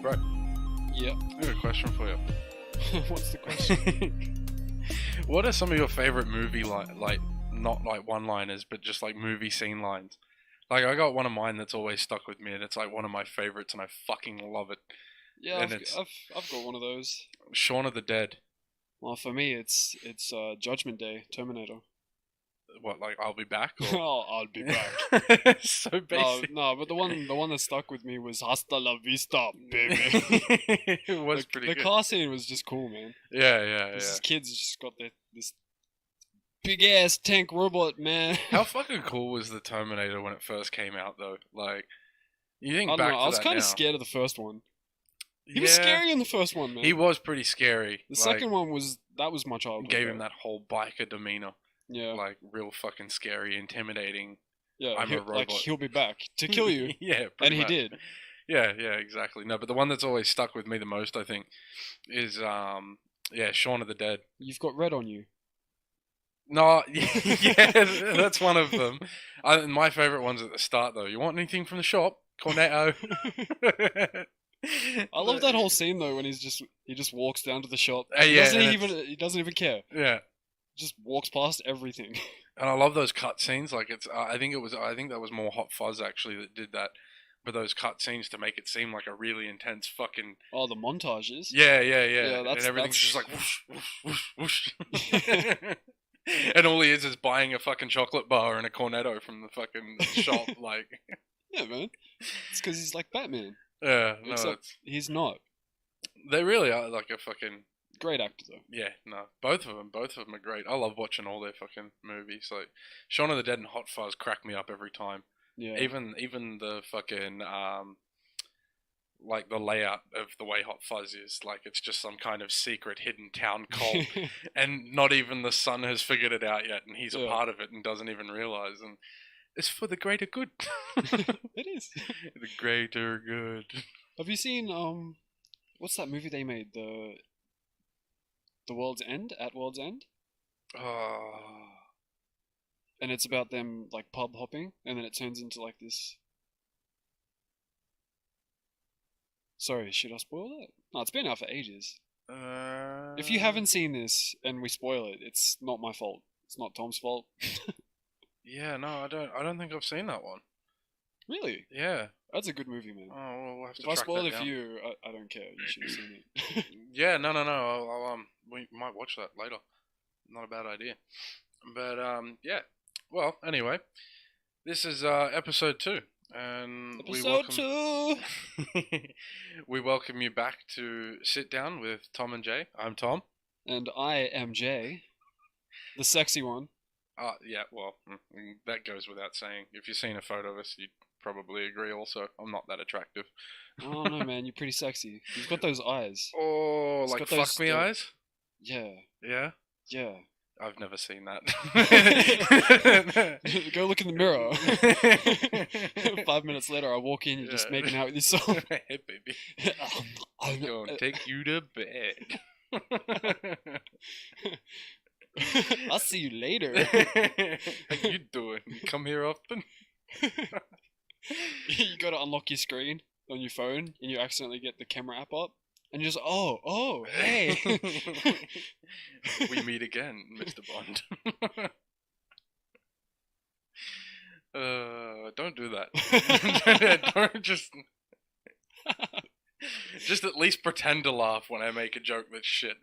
bro, Yeah. I got a question for you. What's the question? What are some of your favorite movie like not like one-liners, but just like movie scene lines? Like I got one of mine that's always stuck with me, and it's like one of my favorites, and I fucking love it. Yeah, And I've got one of those. Shaun of the Dead. Well, for me, it's Judgment Day, Terminator. What, like I'll be back? Or... Oh, I'll be back. So No, basic. no, but the one that stuck with me was Hasta la vista, baby. It was pretty The good. car scene was just cool, man. Yeah. These kids just got this big ass tank robot, man. How fucking cool was the Terminator when it first came out, though? Like, you think I don't back know. to I was that kind now. of scared of the first one. He Yeah, was scary in the first one, man. he was pretty scary. The Like, second one was my childhood. gave though. him that whole biker demeanor, Yeah, like real fucking scary, intimidating. yeah. I'm a Like robot. he'll be back to kill you, Yeah, and pretty he much. did. Yeah, exactly. No, but the one that's always stuck with me the most, I think, is Shaun of the Dead. You've got red on you. No, yeah, that's one of them. My favorite one's at the start, though. You want anything from the shop? Cornetto. I love that whole scene though when he just walks down to the shop. Yeah, He doesn't even care. Yeah, Just walks past everything. and I love those cut scenes. Like I think that was more Hot Fuzz actually that did that. But those cut scenes to make it seem like a really intense fucking. Oh, the montages. Yeah. Yeah, And that's everything's that's just like whoosh, whoosh, whoosh. And all he is buying a fucking chocolate bar and a cornetto from the fucking shop. Like, yeah, man. It's because he's like Batman. yeah, no, Except he's not. they really are like a fucking. Great actor though. Yeah, no, both of them are great. I love watching all their fucking movies. Like, Shaun of the Dead and Hot Fuzz crack me up every time. Yeah. Even the fucking like the layout of the way Hot Fuzz is, like it's just some kind of secret hidden town cult, and not even the son has figured it out yet, and he's a Yeah. part of it and doesn't even realize, and it's for the greater good. It is. The greater good. Have you seen what's that movie they made? The World's End? At World's End? Oh, And it's about them like pub hopping, and then it turns into like this. Sorry, should I spoil it? No, it's been out for ages. If you haven't seen this and we spoil it, it's not my fault. It's not Tom's fault. yeah, no, I don't think I've seen that one. Really? Yeah. That's a good movie, man. Oh, well, we'll have to If I track spoil that it for down. you, I don't care. You should have seen it. Yeah, no. I'll we might watch that later. Not a bad idea. But yeah. Well, anyway, this is episode 2, and Episode 2! we welcome you back to Sit Down with Tom and Jay. I'm Tom. And I am Jay, the sexy one. Yeah. Well, that goes without saying. If you've seen a photo of us, you'd probably agree. Also, I'm not that attractive. Oh no, man, you're pretty sexy. You've got those eyes. Oh, It's like got fuck those- me eyes. Yeah, Yeah. yeah. I've never seen that. Go look in the mirror. 5 minutes later, I walk in, you're just Yeah. making out with yourself. Hey, baby. I'm gonna take you to bed. I'll see you later. How you doing? You come here often? You gotta unlock your screen on your phone, and you accidentally get the camera app up, and you're just, oh, hey. We meet again, Mr. Bond. Don't do that. Don't just at least pretend to laugh when I make a joke that's shit.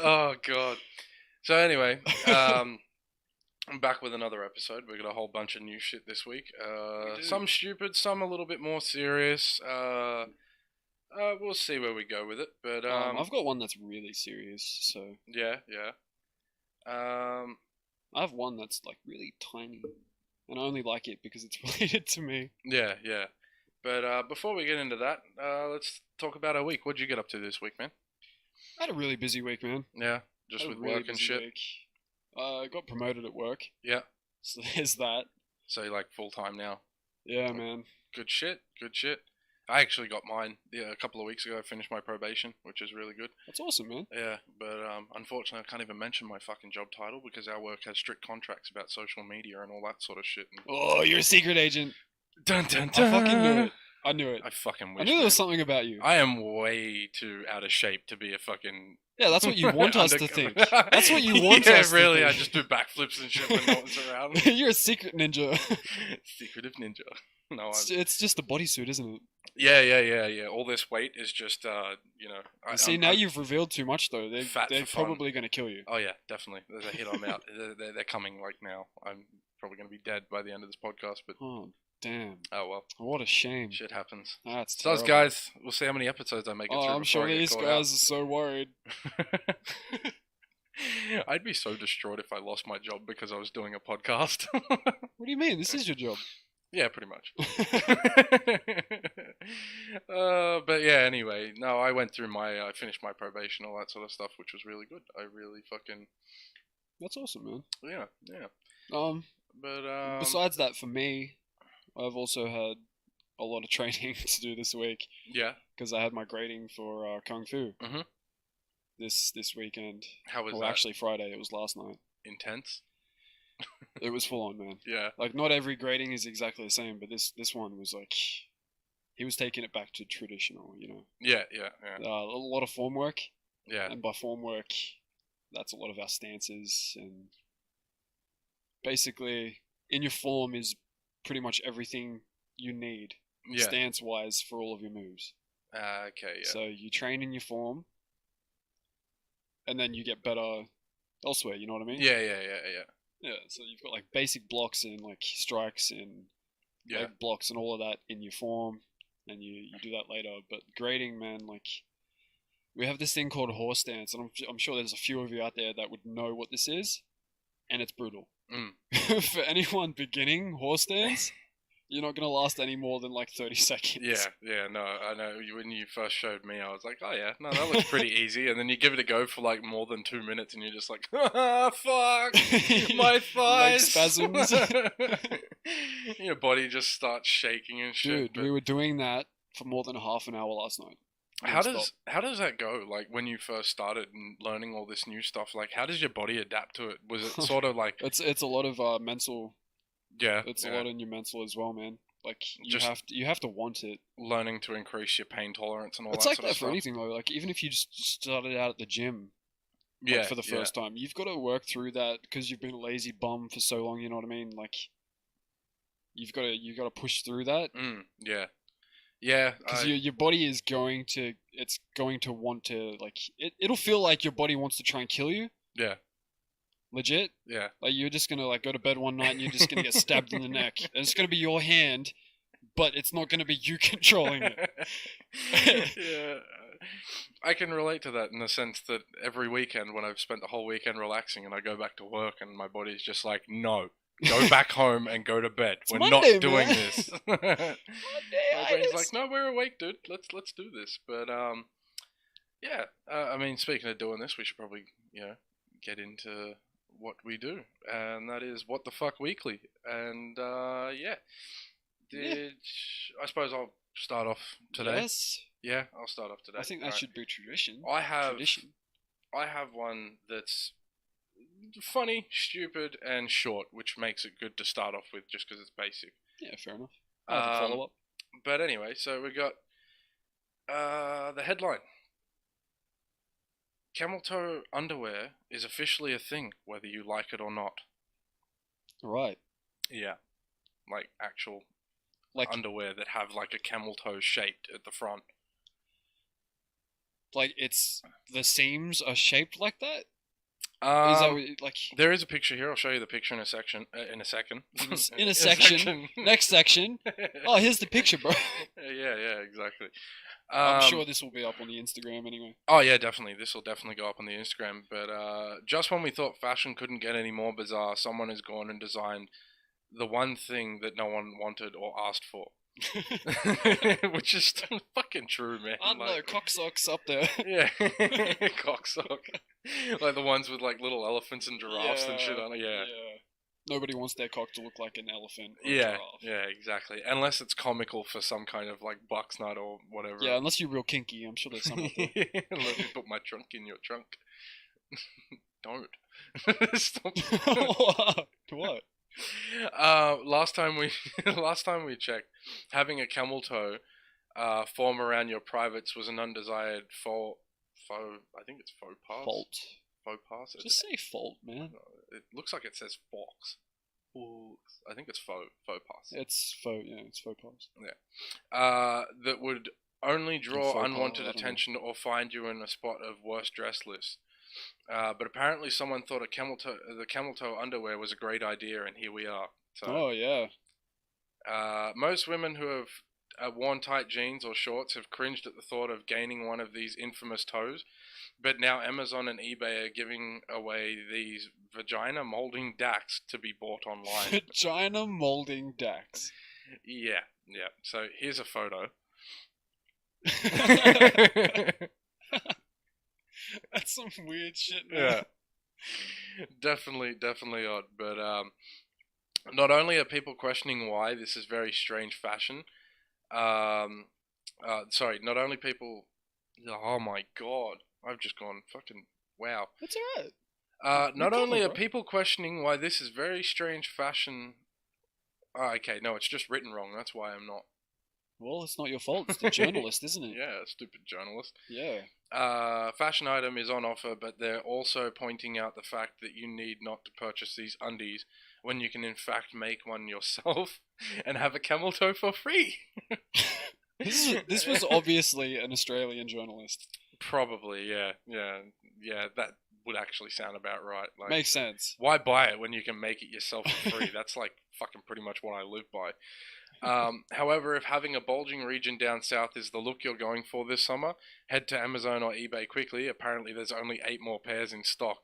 Oh god. So anyway, I'm back with another episode. We got a whole bunch of new shit this week. We do. Some stupid, some a little bit more serious. We'll see where we go with it. But I've got one that's really serious, so yeah. I have one that's like really tiny, and I only like it because it's related to me. Yeah. But before we get into that, let's talk about our week. What'd you get up to this week, man? I had a really busy week, man. Yeah, just Had a with really work and busy shit. week. I got promoted at work, Yeah. so there's that. So you're like full time now. Yeah, man. Good shit. I actually got mine a couple of weeks ago. I finished my probation, which is really good. That's awesome, man. Yeah, but unfortunately, I can't even mention my fucking job title because our work has strict contracts about social media and all that sort of shit. And Oh, you're a secret agent. dun dun dun. I fucking knew it. I knew it. I fucking wish. I knew there was something about you. I am way too out of shape to be a fucking. Yeah, that's what you want us to think. That's what you want us to really, think. I just do backflips and shit when no one's around. You're a secret ninja. Secretive ninja. No, it's just a bodysuit, isn't it? Yeah. All this weight is just, See, now you've revealed too much, though. They're for fun. probably going to kill you. Oh, yeah, definitely. There's a hit I'm out. They're coming like now. I'm probably going to be dead by the end of this podcast, but... Oh, damn. Oh, well. What a shame. Shit happens. That's so, terrible. guys, we'll see how many episodes I make it through. I'm sure these guys are so worried. I'd be so distraught if I lost my job because I was doing a podcast. What do you mean? This is your job. Yeah, pretty much. But yeah, anyway, no, I finished my probation, all that sort of stuff, which was really good. I really fucking... That's awesome, man. Yeah. But besides that, for me, I've also had a lot of training to do this week. Yeah. Because I had my grading for Kung Fu. Mm-hmm. This weekend. How was that? Well, actually Friday. It was last night. Intense? It was full on, man. Yeah. Like, not every grading is exactly the same, but this one was like... He was taking it back to traditional, you know? Yeah. A lot of form work. Yeah. And by form work, that's a lot of our stances. And basically, in your form is pretty much everything you need, stance-wise, for all of your moves. Okay, yeah. So you train in your form, and then you get better elsewhere, you know what I mean? Yeah. Yeah, so you've got like basic blocks and like strikes and leg blocks and all of that in your form, and you do that later. But grading, man, like, we have this thing called horse stance, and I'm sure there's a few of you out there that would know what this is, and it's brutal. For anyone beginning horse stance, you're not going to last any more than like 30 seconds. Yeah, no, I know. When you first showed me, I was like, oh yeah, no, that looks pretty easy. And then you give it a go for like more than 2 minutes and you're just like, ah, fuck, my thighs. Leg spasms. Your body just starts shaking and shit. Dude, we were doing that for more than half an hour last night. How does that go? Like, when you first started and learning all this new stuff, like, how does your body adapt to it? Was it sort of like... It's a lot of mental... Yeah, it's a lot in your mental as well, man. Like, you have to want it. Learning to increase your pain tolerance and all it's that like sort of that stuff. for anything, though. Like, even if you just started out at the gym for the first time, you've got to work through that because you've been a lazy bum for so long, you know what I mean? Like, you've got to push through that. Yeah. Because your body is going to want to, like, it'll feel like your body wants to try and kill you. Yeah. Legit? Yeah. Like, you're just gonna, like, go to bed one night and you're just gonna get stabbed in the neck. And it's gonna be your hand, but it's not gonna be you controlling it. Yeah. I can relate to that in the sense that every weekend when I've spent the whole weekend relaxing and I go back to work and my body's just like, no, go back home and go to bed. We're Monday, not doing man. This. Monday, my brain's like, no, we're awake, dude. Let's do this. But yeah. I mean, speaking of doing this, we should probably get into what we do, and that is What the Fuck Weekly. And I suppose I'll start off today. Yes. Yeah, I'll start off today. I think that should be tradition. I have one that's funny, stupid, and short, which makes it good to start off with, just because it's basic. Yeah, fair enough. I'll have to follow up. But anyway, so we got the headline. Camel toe underwear is officially a thing, whether you like it or not. Right. Yeah. Like actual underwear that have like a camel toe shaped at the front. Like, the seams are shaped like that? Is that like... There is a picture here. I'll show you the picture in a second. In a section. Next section. Oh, here's the picture, bro. Yeah, exactly. I'm sure this will be up on the Instagram anyway. Oh yeah, definitely. This will definitely go up on the Instagram. But just when we thought fashion couldn't get any more bizarre, someone has gone and designed the one thing that no one wanted or asked for. Which is fucking true, man. I don't know, cock socks up there. Yeah, cock sock. Like the ones with like little elephants and giraffes and shit on it. Yeah. Nobody wants their cock to look like an elephant or a Yeah, giraffe. yeah, exactly. Unless it's comical for some kind of like bucks nut or whatever. Yeah, unless you're real kinky, I'm sure there's some out there. Let me put my trunk in your trunk. Don't. Stop. What? Last time we checked, having a camel toe form around your privates was an undesired I think it's faux pas. Faux pas. Just say fault, man. It looks like it says fox. I think it's faux pas. It's faux pas. Yeah. That would only draw Faux unwanted pas, attention or find you in a spot of worst dress list. But apparently someone thought the camel toe underwear was a great idea, and here we are. So, oh yeah. most women who have worn tight jeans or shorts have cringed at the thought of gaining one of these infamous toes. But now Amazon and eBay are giving away these vagina molding dacks to be bought online. Vagina molding dacks. Yeah. So here's a photo. That's some weird shit, man. Yeah. Definitely odd. But not only are people questioning why this is very strange fashion, not only people... Oh my god. I've just gone fucking wow. That's alright. Not only are people questioning why this is very strange fashion... okay, no, it's just written wrong. That's why I'm not. Well, it's not your fault. It's the journalist, isn't it? Yeah, stupid journalist. Yeah. Fashion item is on offer, but they're also pointing out the fact that you need not to purchase these undies when you can in fact make one yourself and have a camel toe for free. This was obviously an Australian journalist. Probably, yeah. That would actually sound about right. Like, makes sense. Why buy it when you can make it yourself for free? That's like fucking pretty much what I live by. However, if having a bulging region down south is the look you're going for this summer, head to Amazon or eBay quickly. Apparently there's only 8 more pairs in stock.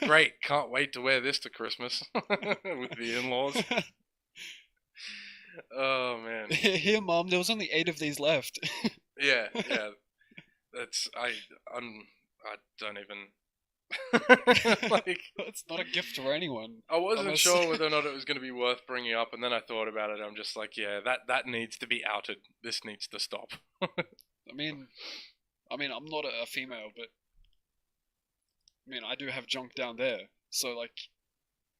Great, can't wait to wear this to Christmas with the in-laws. Oh man. Here, Mom, there was only 8 of these left. Yeah. That's I don't even like. It's not a gift for anyone. I wasn't sure whether or not it was going to be worth bringing up, and then I thought about it. I'm just like, yeah, that needs to be outed. This needs to stop. I mean, I'm not a female, but I do have junk down there. So like,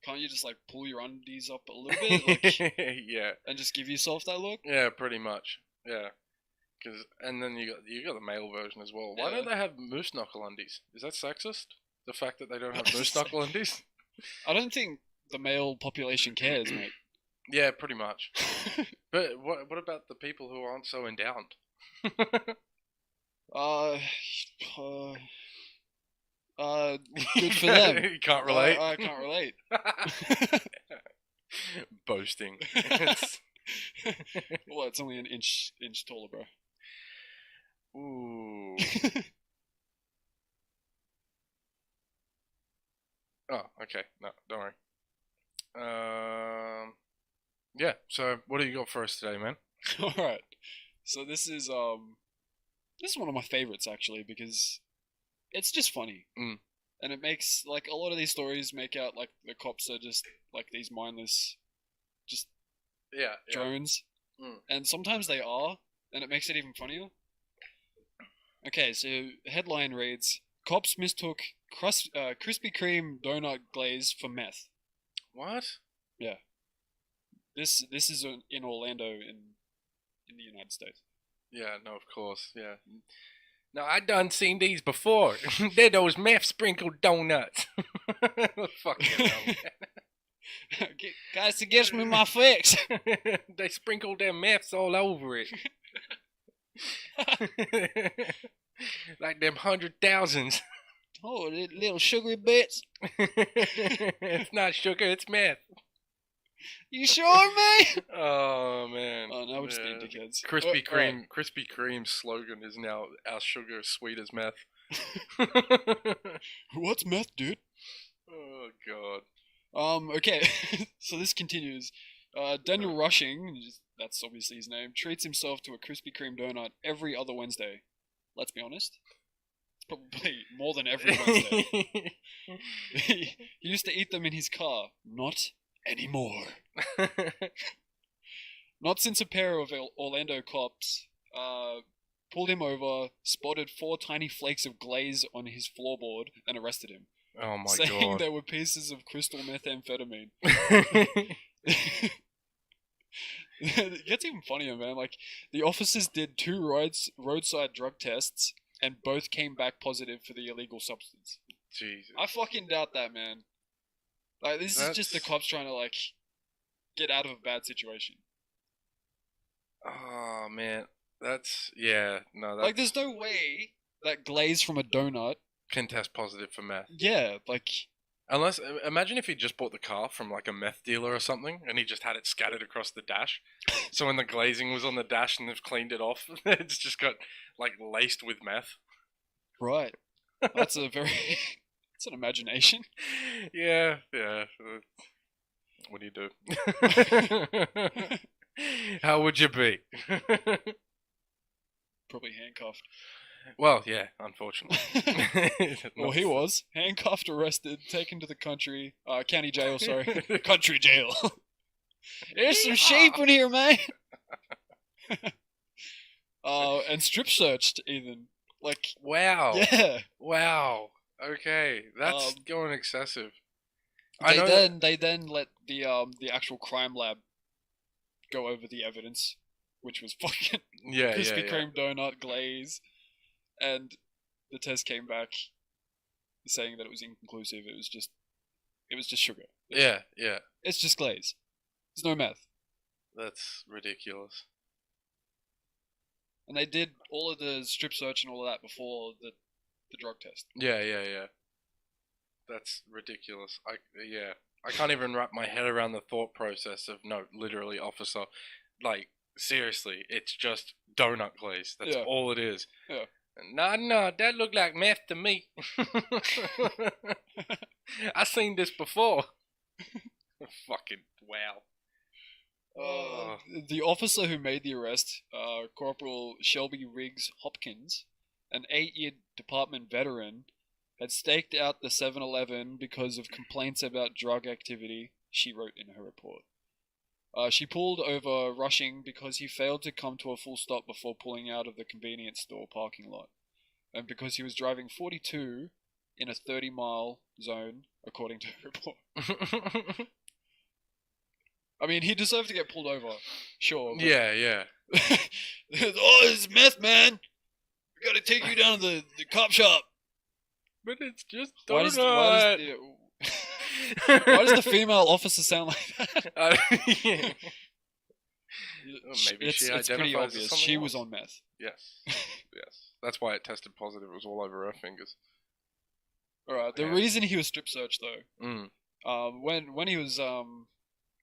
can't you just like pull your undies up a little bit, like, yeah, and just give yourself that look? Yeah, pretty much. Yeah. And then you got the male version as well. Why don't they have moose knuckle undies? Is that sexist? The fact that they don't have moose knuckle undies? I don't think the male population cares, mate. Yeah, pretty much. But what about the people who aren't so endowed? Good for them. You can't relate. I can't relate. Boasting. Well, it's only an inch taller, bro. Ooh. Oh, okay. No, don't worry. Yeah. So, what do you got for us today, man? All right. So this is one of my favorites actually because it's just funny, and it makes like a lot of these stories make out like the cops are just like these mindless, just drones, and sometimes they are, and it makes it even funnier. Okay, so headline reads: Cops mistook Krispy Kreme donut glaze for meth. What? Yeah. This is in Orlando in the United States. Yeah, no, of course, yeah. No, I done seen these before. They're those meth sprinkled donuts. Fuck hell, man. Guys, it gives me my fix. They sprinkled their meths all over it. Like them 100,000s. Oh, little sugary bits. It's not sugar, it's meth. You sure, mate? Oh man. Oh, now we're just being dickheads. Krispy Kreme's slogan is now "Our sugar is sweet as meth." What's meth, dude? Oh god. Okay, so this continues. Daniel Rushing, that's obviously his name, treats himself to a Krispy Kreme donut every other Wednesday. Let's be honest. It's probably more than every Wednesday. He used to eat them in his car, not anymore. Not since a pair of Orlando cops pulled him over, spotted 4 tiny flakes of glaze on his floorboard, and arrested him. Oh my saying god. they were pieces of crystal methamphetamine. It gets even funnier, man. Like, the officers did 2 roadside drug tests, and both came back positive for the illegal substance. Jesus. I fucking doubt that, man. Like, this is just the cops trying to, like, get out of a bad situation. Oh, man. Yeah, no, that's... Like, there's no way that glaze from a donut can test positive for meth. Yeah, like... Unless, imagine if he just bought the car from, like, a meth dealer or something, and he just had it scattered across the dash. So when the glazing was on the dash and they've cleaned it off, it's just got, like, laced with meth. Right. That's a very... It's an imagination. Yeah. What do you do? How would you be? Probably handcuffed. Well, yeah, unfortunately. Well, he was handcuffed, arrested, taken to the county jail. Sorry, country jail. There's some sheep in here, man. And strip searched even. Like, wow. Yeah. Wow. Okay, that's going excessive. They then let the actual crime lab go over the evidence, which was fucking Krispy Kreme donut glaze, and the test came back saying that it was inconclusive. It was just sugar. Yeah. It's just glaze. There's no meth. That's ridiculous. And they did all of the strip search and all of that before the drug test. Yeah. That's ridiculous. I can't even wrap my head around the thought process of, no, literally, officer. Like, seriously, it's just donut glaze. That's all it is. Yeah. No, that looked like meth to me. I seen this before. Fucking wow. The officer who made the arrest, Corporal Shelby Riggs Hopkins, an 8-year department veteran, had staked out the 7-Eleven because of complaints about drug activity, she wrote in her report. She pulled over rushing because he failed to come to a full stop before pulling out of the convenience store parking lot, and because he was driving 42 in a 30-mile zone, according to her report. I mean, he deserved to get pulled over, sure. But... Yeah. It's meth, man! We gotta take you down to the cop shop! But it's just donut! Why does the female officer sound like that? Maybe it's pretty obvious. She was on meth. Yes. That's why it tested positive. It was all over her fingers. Alright, the reason he was strip searched, though, when he was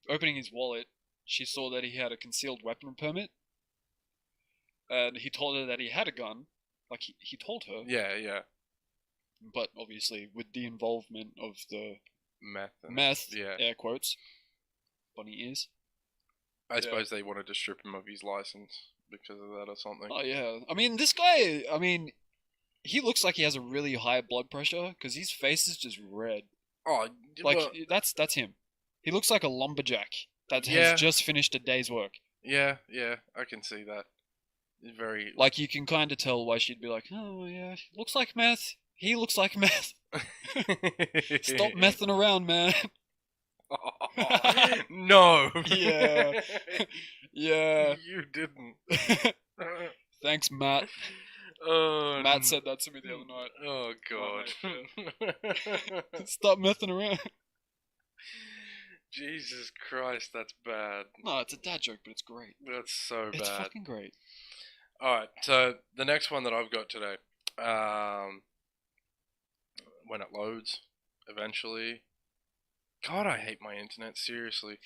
opening his wallet, she saw that he had a concealed weapon permit, and he told her that he had a gun. Like, he told her. Yeah. But obviously, with the involvement of the meth, air quotes, bunny ears. I suppose they wanted to strip him of his license because of that or something. Oh yeah, I mean, this guy. I mean, he looks like he has a really high blood pressure because his face is just red. Oh, like that's him. He looks like a lumberjack that has just finished a day's work. Yeah, I can see that. Very like, you can kind of tell why she'd be like, oh yeah, looks like meth. He looks like meth. Stop messing around, man. No. Yeah. You didn't. Thanks, Matt. Matt said that to me the other night. Oh God. Stop messing around. Jesus Christ, that's bad. No, it's a dad joke, but it's great. That's so bad. It's fucking great. Alright, so the next one that I've got today, when it loads, eventually. God, I hate my internet, seriously.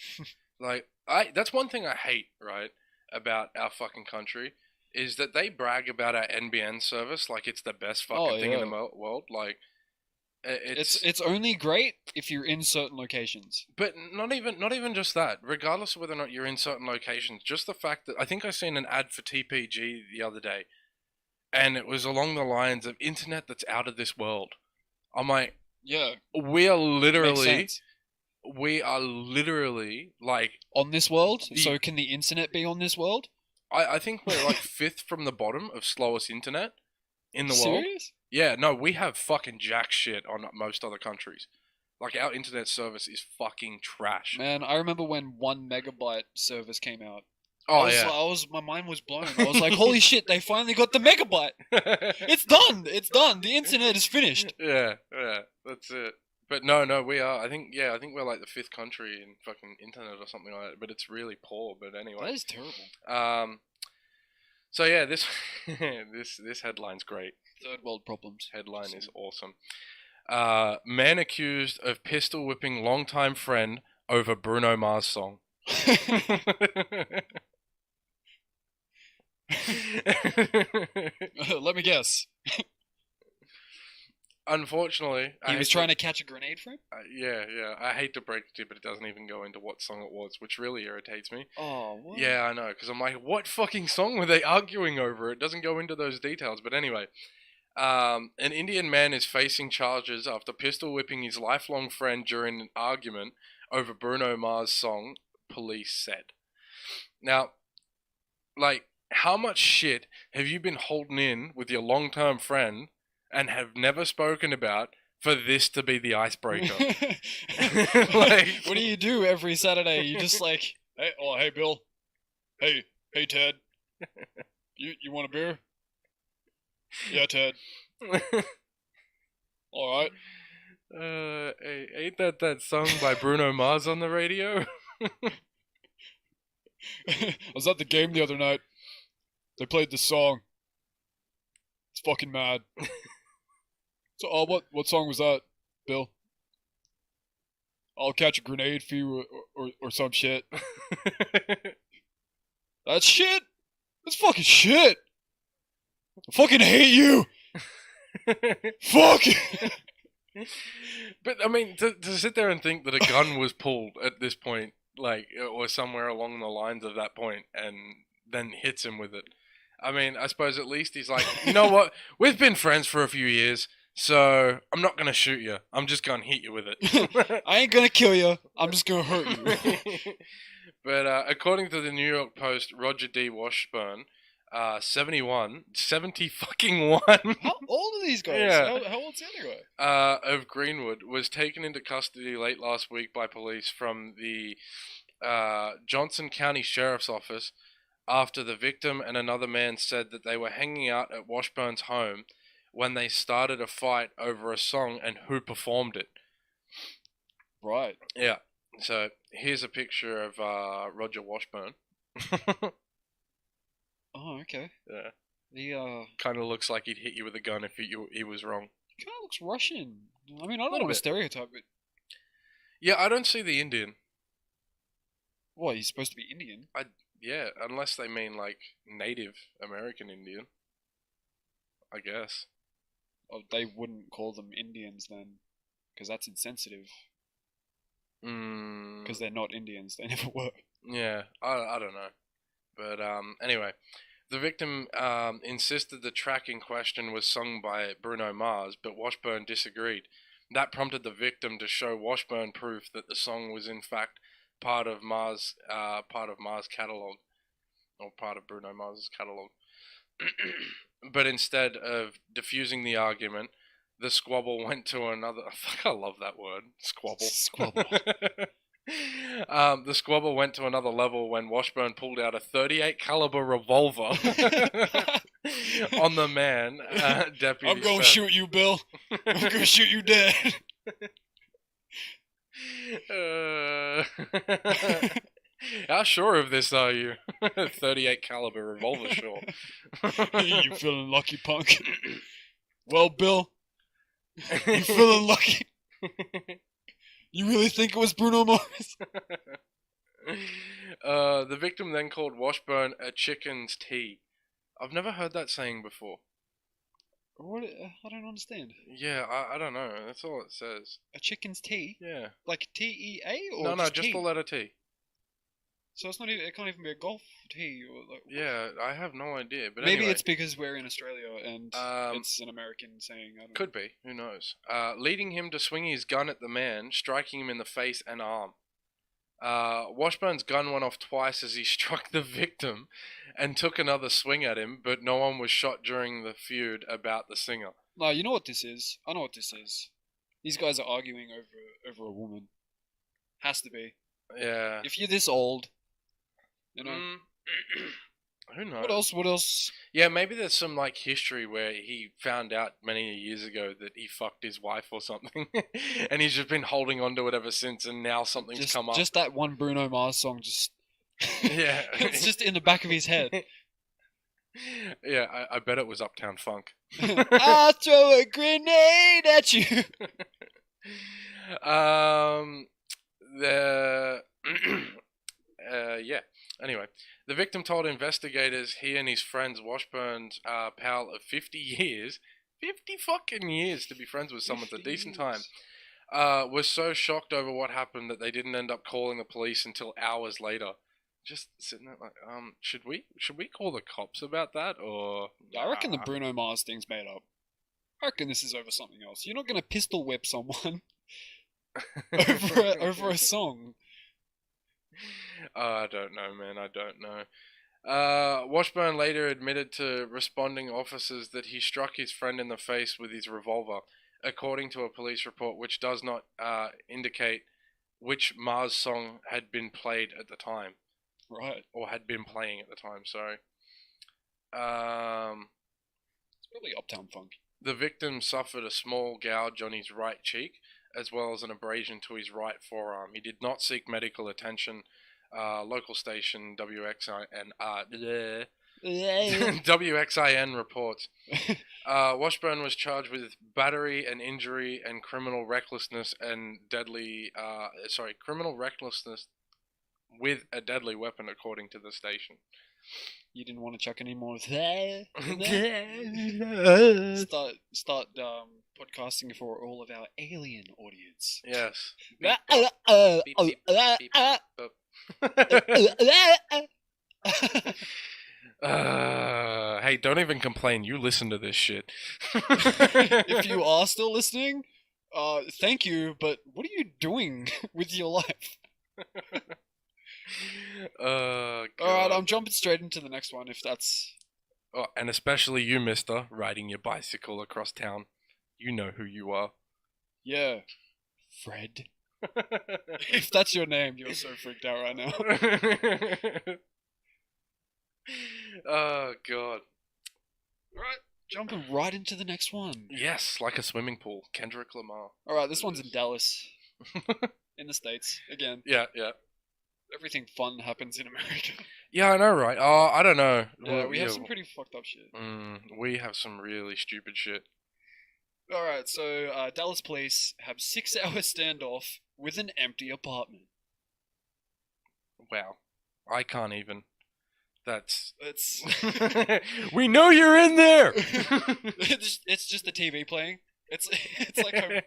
That's one thing I hate, right, about our fucking country, is that they brag about our NBN service like it's the best fucking thing in the world. Like, it's only great if you're in certain locations. But not even just that. Regardless of whether or not you're in certain locations, just the fact that I think I seen an ad for TPG the other day, and it was along the lines of internet that's out of this world. I'm like, yeah, we are literally we are literally like On this world? So can the internet be on this world? I think we're like fifth from the bottom of slowest internet in the world. Serious? Yeah, no, we have fucking jack shit on most other countries. Like our internet service is fucking trash. Man, I remember when 1 megabyte service came out. Oh My mind was blown. I was like, holy shit, they finally got the megabyte. It's done. It's done. The internet is finished. Yeah, that's it. But no, we are. I think we're like the fifth country in fucking internet or something like that. But it's really poor. But anyway, That is terrible. So yeah, this this headline's great. Third world problems. Headline is awesome. Man accused of pistol whipping longtime friend over Bruno Mars song. Let me guess. Unfortunately, he was trying to catch a grenade for him? Yeah. I hate to break it to you, but it doesn't even go into what song it was, which really irritates me. Oh, what? Yeah, I know, because I'm like, what fucking song were they arguing over? It doesn't go into those details, but anyway. An Indian man is facing charges after pistol whipping his lifelong friend during an argument over Bruno Mars' song, police said. Now, like, how much shit have you been holding in with your long-term friend and have never spoken about for this to be the icebreaker? Like, what do you do every Saturday? You just like, hey Bill, hey Ted, you want a beer? Yeah, Ted. All right. Hey, ain't that song by Bruno Mars on the radio? I was at the game the other night. They played this song. It's fucking mad. So, what song was that, Bill? I'll catch a grenade for you or some shit. That's shit? That's fucking shit! I fucking hate you! Fuck! But, I mean, to sit there and think that a gun was pulled at this point, like, or somewhere along the lines of that point, and then hits him with it. I mean, I suppose at least he's like, you know what? We've been friends for a few years, so I'm not going to shoot you. I'm just going to hit you with it. I ain't going to kill you. I'm just going to hurt you. But according to the New York Post, Roger D. Washburn, 70 fucking one. How old are these guys? Yeah. How old's he anyway? Of Greenwood, was taken into custody late last week by police from the Johnson County Sheriff's Office after the victim and another man said that they were hanging out at Washburn's home when they started a fight over a song and who performed it. Right. Yeah. So here's a picture of Roger Washburn. Oh, okay. Yeah. He kind of looks like he'd hit you with a gun if he was wrong. He kind of looks Russian. I mean, I don't want to stereotype it. Yeah, I don't see the Indian. What, he's supposed to be Indian? Yeah, unless they mean like Native American Indian. I guess. Oh, they wouldn't call them Indians then, because that's insensitive. Because they're not Indians, they never were. Yeah, I don't know. But anyway, the victim insisted the track in question was sung by Bruno Mars, but Washburn disagreed. That prompted the victim to show Washburn proof that the song was in fact part of Mars' catalog, or part of Bruno Mars' catalog. But instead of diffusing the argument, the squabble went to another. Fuck, I love that word, squabble. Squabble. The squabble went to another level when Washburn pulled out a .38 caliber revolver on the man. Deputy. I'm gonna shoot you, Bill. I'm gonna shoot you dead. How sure of this are you? .38 caliber revolver, sure. You feeling lucky, punk? Well, Bill, you feeling lucky? You really think it was Bruno Mars? The victim then called Washburn a chicken's tea. I've never heard that saying before. What? I don't understand. Yeah, I don't know. That's all it says. A chicken's tea? Yeah. Like T-E-A or No, just tea? the letter T. So it's not even. It can't even be a golf tee. Or like, Yeah, I have no idea. But maybe anyway, it's because we're in Australia and it's an American saying. I don't know. could be. Who knows? Leading him to swing his gun at the man, striking him in the face and arm. Washburn's gun went off twice as he struck the victim and took another swing at him, but no one was shot during the feud about the singer. No, you know what this is? I know what this is. These guys are arguing over a woman. Has to be. Yeah. If you're this old, you know. Who knows? What else? Yeah, maybe there's some like history where he found out many years ago that he fucked his wife or something, and he's just been holding on to it ever since, and now something's come up. Just that one Bruno Mars song, just yeah, it's just in the back of his head. Yeah, I bet it was Uptown Funk. I'll throw a grenade at you. Yeah. Anyway, the victim told investigators he and his friends Washburn's pal of 50 years, 50 fucking years to be friends with someone's a decent time, was so shocked over what happened that they didn't end up calling the police until hours later. Just sitting there like, should we call the cops about that or? I reckon the Bruno Mars thing's made up. I reckon this is over something else. You're not gonna pistol whip someone over a song. I don't know, man. I don't know. Washburn later admitted to responding officers that he struck his friend in the face with his revolver, according to a police report, which does not indicate which Mars song had been played at the time. Right. Or had been playing at the time, sorry. It's probably Uptown Funk. The victim suffered a small gouge on his right cheek, as well as an abrasion to his right forearm. He did not seek medical attention. Local station WXIN reports. Washburn was charged with battery and injury and criminal recklessness with a deadly weapon, according to the station. You didn't want to chuck any more start podcasting for all of our alien audience. Yes. Hey, don't even complain. You listen to this shit. If you are still listening, thank you, but what are you doing with your life? Alright, I'm jumping straight into the next one, if that's... Oh, and especially you, mister, riding your bicycle across town. You know who you are. Yeah. Fred. If that's your name, you're so freaked out right now. Oh, God. Alright, jumping right into the next one. Yes, like a swimming pool. Kendrick Lamar. Alright, this one's in Dallas. In the States, again. Yeah. Everything fun happens in America. Yeah, I know, right? Oh, I don't know. Yeah, we have some pretty fucked up shit. We have some really stupid shit. Alright, so Dallas police have 6-hour standoff with an empty apartment. Wow. I can't even. That's... We know you're in there! It's just the TV playing. It's like Home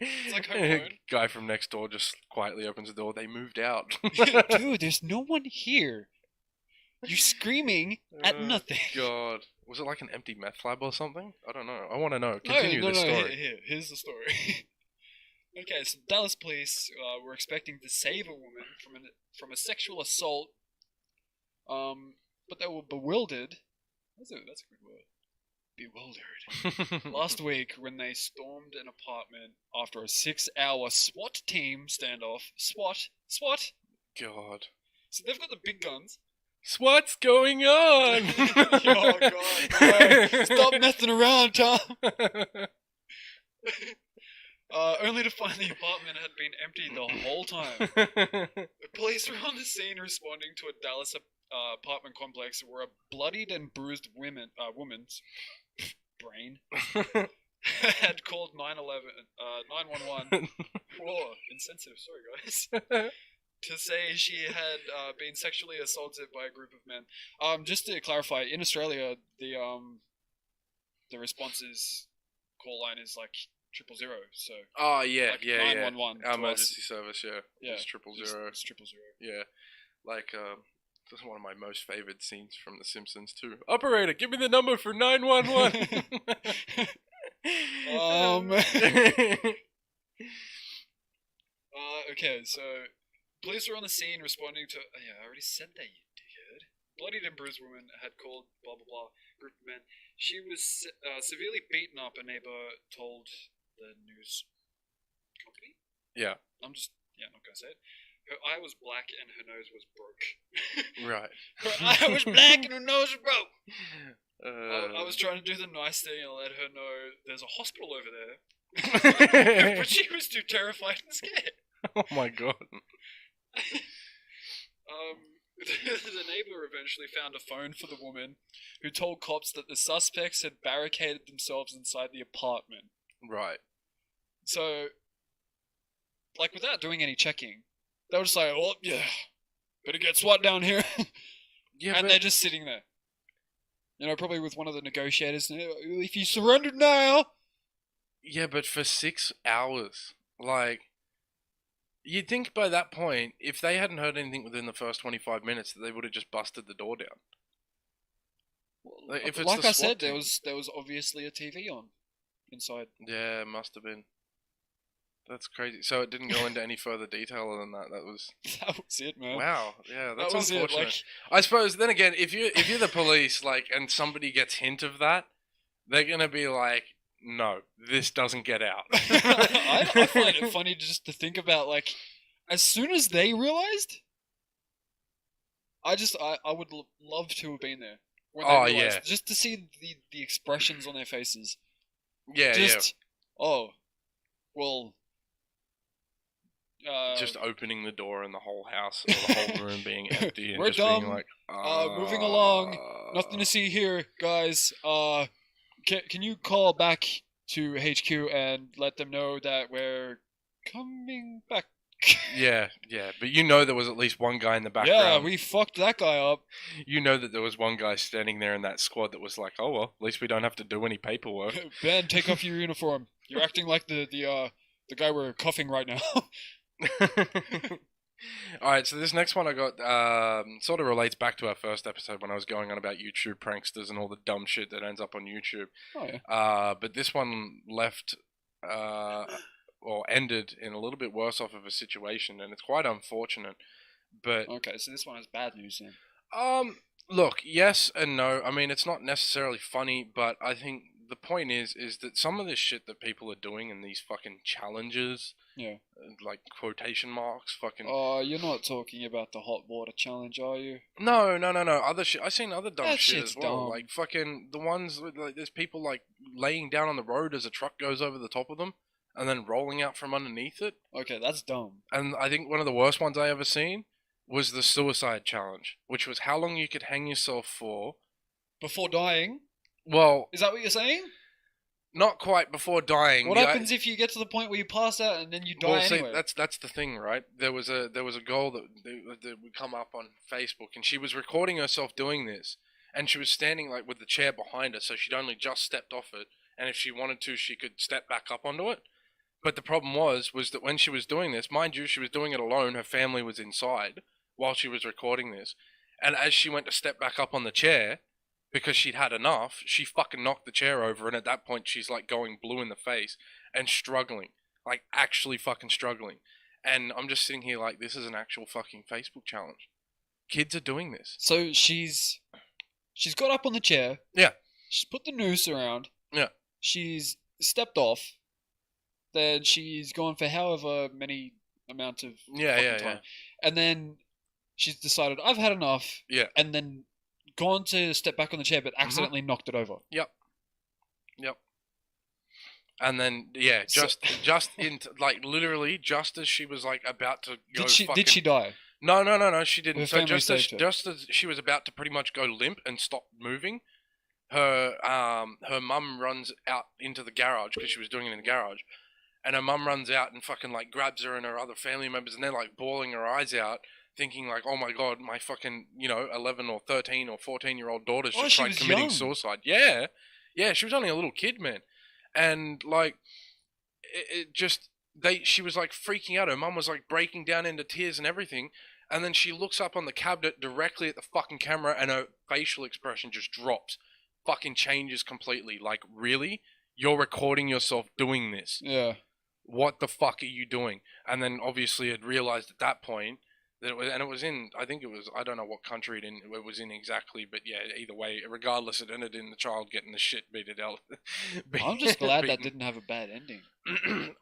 Alone. Guy from next door just quietly opens the door. They moved out. Dude, there's no one here. You're screaming at nothing. God. Was it like an empty meth lab or something? I don't know. I want to know. Continue this story. Here's the story. Okay, so Dallas police were expecting to save a woman from a sexual assault, but they were bewildered. That's a good word. Bewildered. Last week when they stormed an apartment after a 6-hour SWAT team standoff. SWAT. God. So they've got the big guns. What's going on? Oh, God. No. Stop messing around, Tom. Only to find the apartment had been empty the whole time. The police were on the scene responding to a Dallas apartment complex where a bloodied and bruised woman's brain had called 911. Whoa, insensitive. Sorry, guys. To say she had been sexually assaulted by a group of men. Just to clarify, in Australia, the responses call line is like 000. So. Oh yeah, like yeah, 911. Emergency service, yeah. Yeah. It's 000. It's 000. Yeah, like This is one of my most favourite scenes from The Simpsons too. Operator, give me the number for 911. Okay, so police are on the scene responding to. Oh, yeah, I already said that, you dickhead. Bloodied and bruised woman had called blah blah blah group of men. She was severely beaten up. A neighbor told the news company. Yeah. I'm not gonna say it. Her eye was black and her nose was broke. Right. Her eye was black and her nose was broke. I was trying to do the nice thing and let her know there's a hospital over there. But she was too terrified and scared. Oh my god. The neighbor eventually found a phone for the woman, who told cops that the suspects had barricaded themselves inside the apartment. Right. So, like, without doing any checking, they were just like, "Oh yeah, better get SWAT down here." Yeah, and they're just sitting there. You know, probably with one of the negotiators. If you surrender now. Yeah, but for 6 hours, like, you'd think by that point, if they hadn't heard anything within the first 25 minutes, that they would have just busted the door down. Like, if it's like I said, there was obviously a TV on inside. Yeah, it must have been. That's crazy. So it didn't go into any further detail than that. That was it, man. Wow. Yeah, that's that was unfortunate. It, like... I suppose then again, if you're the police, like, and somebody gets hint of that, they're gonna be like, no, this doesn't get out. I find it funny just to think about, like, as soon as they realized, I would love to have been there. When they realized, yeah. Just to see the expressions on their faces. Yeah, oh, well... just opening the door and the whole house, or the whole room being empty, and we're just dumb. being like, moving along. Nothing to see here, guys. Can you call back to HQ and let them know that we're coming back? Yeah, but you know there was at least one guy in the background. Yeah, we fucked that guy up. You know that there was one guy standing there in that squad that was like, oh well, at least we don't have to do any paperwork. Ben, take off your uniform. You're acting like the guy we're cuffing right now. Alright, so this next one I got sort of relates back to our first episode when I was going on about YouTube pranksters and all the dumb shit that ends up on YouTube. Oh, yeah. But this one left or ended in a little bit worse off of a situation, and it's quite unfortunate. But okay, so this one has bad news then. Look, yes and no. I mean, it's not necessarily funny, but I think the point is that some of this shit that people are doing in these fucking challenges, yeah, like quotation marks, fucking. Oh, you're not talking about the hot water challenge, are you? No. Other shit. I've seen other dumb that shit as well. Dumb. Like fucking the ones with, like, there's people like laying down on the road as a truck goes over the top of them, and then rolling out from underneath it. Okay, that's dumb. And I think one of the worst ones I ever seen was the suicide challenge, which was how long you could hang yourself for before dying. Well, is that what you're saying? Not quite before dying. What happens if you get to the point where you pass out and then you die anyway? That's the thing, right? There was a girl that would come up on Facebook, and she was recording herself doing this, and she was standing like with the chair behind her, so she'd only just stepped off it, and if she wanted to, she could step back up onto it. But the problem was that when she was doing this, mind you, she was doing it alone. Her family was inside while she was recording this, and as she went to step back up on the chair, because she'd had enough, she fucking knocked the chair over, and at that point she's like going blue in the face and struggling, like actually fucking struggling. And I'm just sitting here like, this is an actual fucking Facebook challenge. Kids are doing this. So she's got up on the chair. Yeah. She's put the noose around. Yeah. She's stepped off. Then she's gone for however many amount of time. Yeah. And then she's decided, I've had enough. Yeah. And then gone to step back on the chair, but accidentally knocked it over. Yep. And then just into like literally just as she was like about to go. Did she die? No, she didn't. So just as she was about to pretty much go limp and stop moving, her mum runs out into the garage because she was doing it in the garage, and her mum runs out and fucking like grabs her and her other family members, and they're like bawling her eyes out, thinking like, oh my god, my fucking 11 or 13 or 14-year-old daughter's just tried committing suicide. Yeah, she was only a little kid, man, and like she was like freaking out. Her mum was like breaking down into tears and everything. And then she looks up on the cabinet directly at the fucking camera, and her facial expression just drops. Fucking changes completely. Like, really? You're recording yourself doing this. Yeah. What the fuck are you doing? And then obviously had realized at that point that it was in, I think it was, I don't know what country it was in exactly, but yeah, either way, regardless, it ended in the child getting the shit beaten out. I'm just glad that didn't have a bad ending.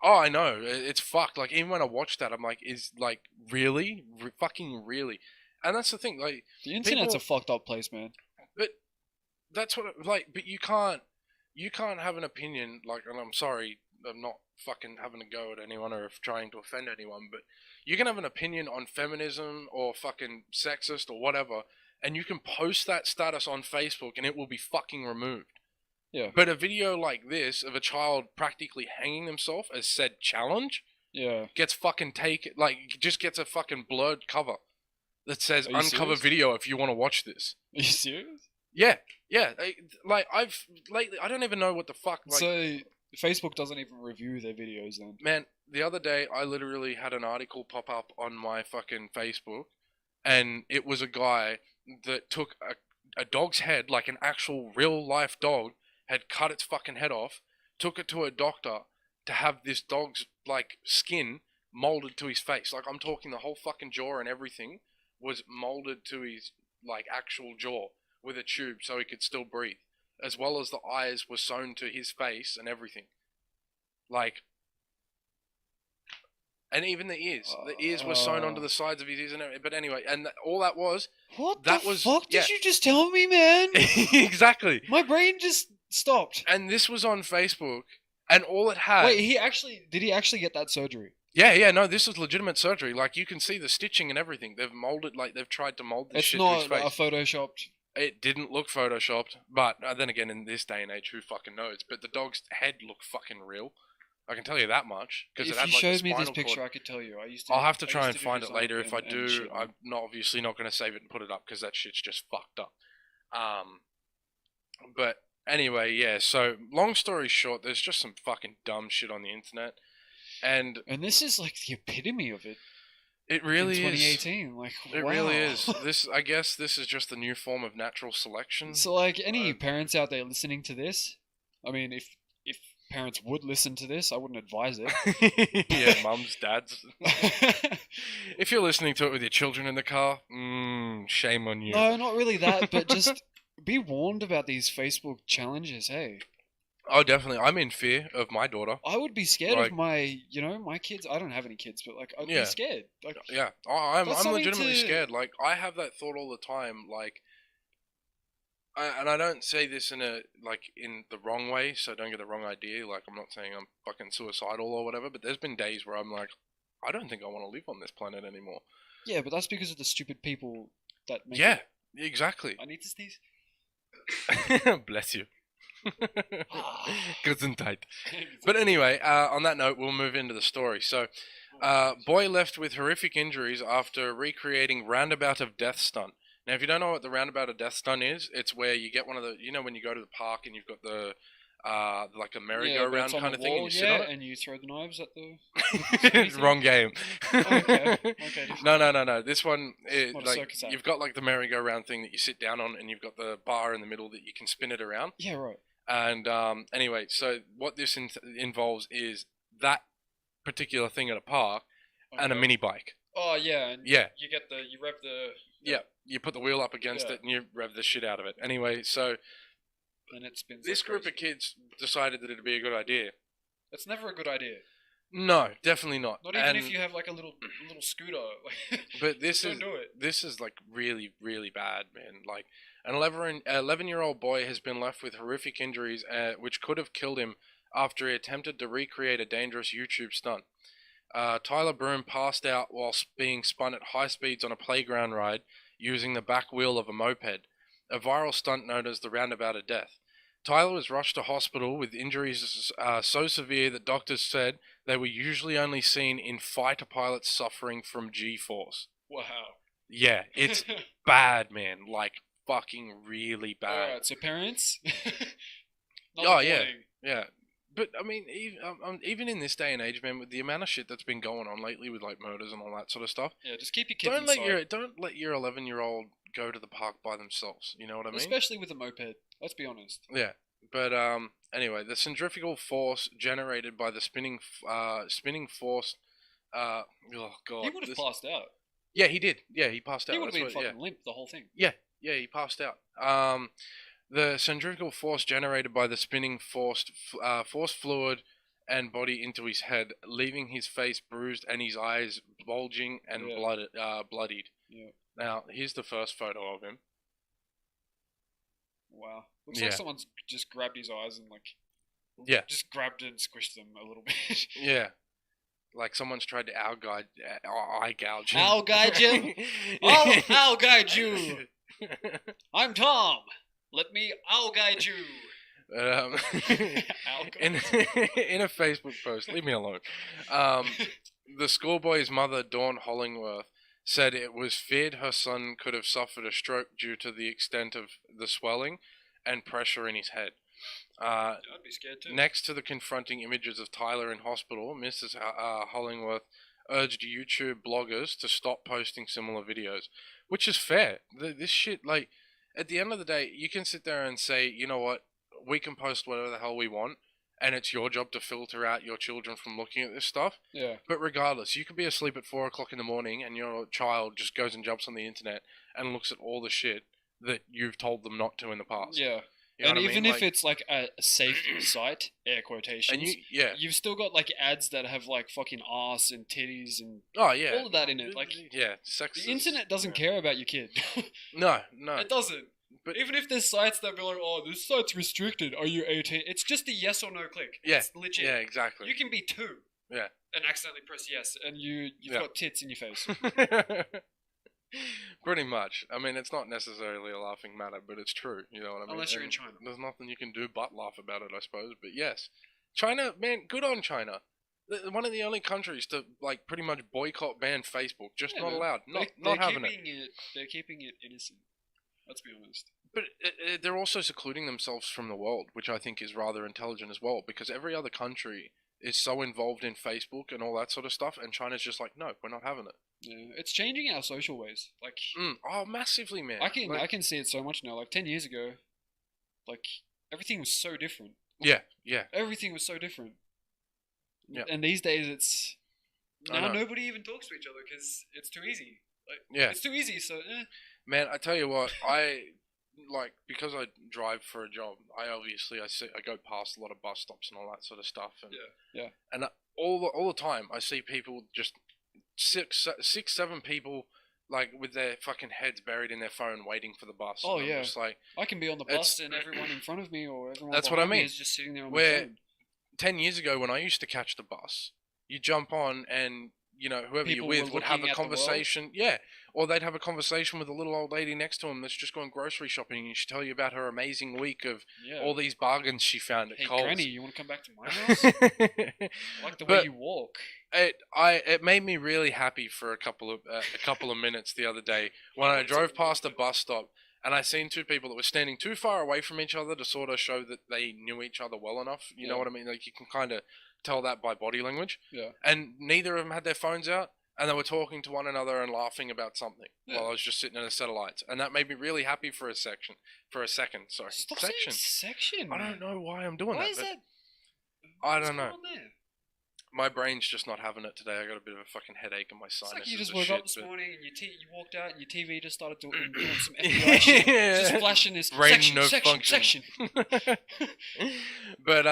Oh, I know. It's fucked. Like, even when I watched that, I'm like, really? Fucking really? And that's the thing, like... The internet's a fucked up place, man. But that's what, but you can't have an opinion, like, and I'm sorry, I'm not fucking having a go at anyone or trying to offend anyone, but you can have an opinion on feminism or fucking sexist or whatever, and you can post that status on Facebook and it will be fucking removed. Yeah. But a video like this of a child practically hanging themselves as said challenge, yeah, gets fucking taken, like, just gets a fucking blurred cover that says uncover serious? video if you want to watch this. Are you serious? Yeah. Like, I've lately, I don't even know what the fuck. Like, so Facebook doesn't even review their videos then. Man, the other day I literally had an article pop up on my fucking Facebook, and it was a guy that took a dog's head, like an actual real life dog, had cut its fucking head off, took it to a doctor to have this dog's, like, skin molded to his face. Like, I'm talking the whole fucking jaw and everything was molded to his, like, actual jaw with a tube so he could still breathe. As well as the eyes were sewn to his face and everything. Like, and even the ears. The ears were sewn onto the sides of his ears and everything. But anyway, and all that was... What the fuck did you just tell me, man? Exactly. My brain just stopped. And this was on Facebook, and all it had... Wait, did he actually get that surgery? Yeah, no, this is legitimate surgery. Like, you can see the stitching and everything. They've molded, like, they've tried to mold this shit to his face. It's not photoshopped. It didn't look photoshopped, but then again, in this day and age, who fucking knows? But the dog's head looked fucking real. I can tell you that much. If it had, you like, showed me this picture, cord. I could tell you. I'll have to try and find it later. If I do, I'm obviously not going to save it and put it up because that shit's just fucked up. But anyway, yeah. So long story short, there's just some fucking dumb shit on the internet, and this is like the epitome of it. It really in 2018, like, it wow. really is. I guess this is just the new form of natural selection. So, like, any parents out there listening to this, I mean, if parents would listen to this, I wouldn't advise it. Yeah, mums, dads. If you're listening to it with your children in the car, shame on you. No, not really that, but just be warned about these Facebook challenges, hey. Oh, definitely. I'm in fear of my daughter. I would be scared of my kids. I don't have any kids, but, like, I'd be scared. Like, yeah, I'm legitimately scared. Like, I have that thought all the time. Like, and I don't say this in the wrong way, so don't get the wrong idea. Like, I'm not saying I'm fucking suicidal or whatever, but there's been days where I'm like, I don't think I want to live on this planet anymore. Yeah, but that's because of the stupid people that make it. Yeah, exactly. I need to sneeze. Bless you. Gesundheit. But anyway, on that note, we'll move into the story. So, boy left with horrific injuries after recreating roundabout of death stunt. Now, if you don't know what the roundabout of death stunt is, it's where you get one of the, when you go to the park and you've got the, like a merry-go-round kind of thing, and you sit on it, and you throw the knives at the. Wrong game. Okay. No. This one, like, you've got like the merry-go-round thing that you sit down on, and you've got the bar in the middle that you can spin it around. Yeah, right. And anyway, so what this involves is that particular thing at a park and a mini bike. Oh yeah, and you rev the. Yeah, you put the wheel up against it and you rev the shit out of it. Anyway, so and it spins. This group of kids decided that it'd be a good idea. It's never a good idea. No, defindefin't not. Not even if you have like a little scooter. But this is like really, really bad, man. Like an 11-year-old boy has been left with horrific injuries, which could have killed him after he attempted to recreate a dangerous YouTube stunt. Tyler Broom passed out whilst being spun at high speeds on a playground ride using the back wheel of a moped, a viral stunt known as the roundabout of death. Tyler was rushed to hospital with injuries so severe that doctors said they were usually only seen in fighter pilots suffering from G-force. Wow. Yeah, it's bad, man. Like, fucking really bad. Alright, so parents? Yeah. But I mean, even in this day and age, man, with the amount of shit that's been going on lately with like murders and all that sort of stuff, Yeah, just keep your kids inside. don't let your 11-year-old go to the park by themselves. You know what I mean? Especially with a moped. Let's be honest. Yeah. But anyway, the centrifugal force generated by the spinning force. Oh god. He would have passed out. Yeah, he did. Yeah, he passed out. He would have been That's fucking limp the whole thing. Yeah, he passed out. The centrifugal force generated by the spinning force fluid and body into his head, leaving his face bruised and his eyes bulging and bloodied. Yeah. Now, here's the first photo of him. Wow. Looks like someone's just grabbed his eyes and just grabbed and squished them a little bit. Yeah. Like someone's tried to eye gouge him. I'll guide him? I'll guide you. I'm Tom. I'll guide you. In a Facebook post, leave me alone. The schoolboy's mother, Dawn Hollingworth, said it was feared her son could have suffered a stroke due to the extent of the swelling and pressure in his head. I'd be scared too. Next to the confronting images of Tyler in hospital, Mrs. Hollingworth urged YouTube bloggers to stop posting similar videos, which is fair. This shit, like, at the end of the day, you can sit there and say, you know what, we can post whatever the hell we want, and it's your job to filter out your children from looking at this stuff. Yeah. But regardless, you could be asleep at 4 o'clock in the morning, and your child just goes and jumps on the internet and looks at all the shit that you've told them not to in the past. Yeah. You know and even if like, it's like a safe site, air quotations, and you've still got like ads that have like fucking ass and titties and all of that in it. Like, sex. The internet doesn't care about your kid. No, it doesn't. But even if there's sites that be like, oh, this site's restricted, are you 18? It's just a yes or no click. Yeah, it's legit. Yeah, exactly. You can be 2. Yeah. And accidentally press yes, and you've got tits in your face. Pretty much. I mean, it's not necessarily a laughing matter, but it's true. You know what I mean? Unless you're in China. There's nothing you can do but laugh about it, I suppose. But yes, China, man, good on China. One of the only countries to like pretty much boycott, ban Facebook. Just not allowed. Not having it. They're keeping it innocent. Let's be honest. But they're also secluding themselves from the world, which I think is rather intelligent as well, because every other country is so involved in Facebook and all that sort of stuff, and China's just like, no, we're not having it. Yeah, it's changing our social ways. Like, massively, man. I can see it so much now. Like 10 years ago, like everything was so different. Yeah. Everything was so different. Yeah. And these days, it's now nobody even talks to each other because it's too easy. It's too easy. So, man, I tell you what, because I drive for a job, I go past a lot of bus stops and all that sort of stuff, and and all the time I see people just six, 7 people like with their fucking heads buried in their phone waiting for the bus. Oh and yeah, I'm just like, I can be on the bus and everyone in front of me or everyone that's what I mean. Is just sitting there on their phone. 10 years ago when I used to catch the bus, you jump on and whoever people you're with would have a conversation. Yeah. Or they'd have a conversation with a little old lady next to them that's just gone grocery shopping, and she'd tell you about her amazing week of all these bargains she found at Coles. Hey, Granny, you want to come back to my house? I like the way you walk. It made me really happy for a couple of minutes the other day when I drove past a bus stop and I seen 2 people that were standing too far away from each other to sort of show that they knew each other well enough. You know what I mean? Like, you can kind of tell that by body language. Yeah. And neither of them had their phones out, and they were talking to one another and laughing about something while I was just sitting in a set of lights. And that made me really happy for a second. Sorry. Stop saying section. I don't know why I'm doing that. Why is that? I don't know. My brain's just not having it today. I got a bit of a fucking headache in my sinuses. It's like you just woke up this morning and you walked out and your TV just started doing some FBI shit. Just flashing this section. But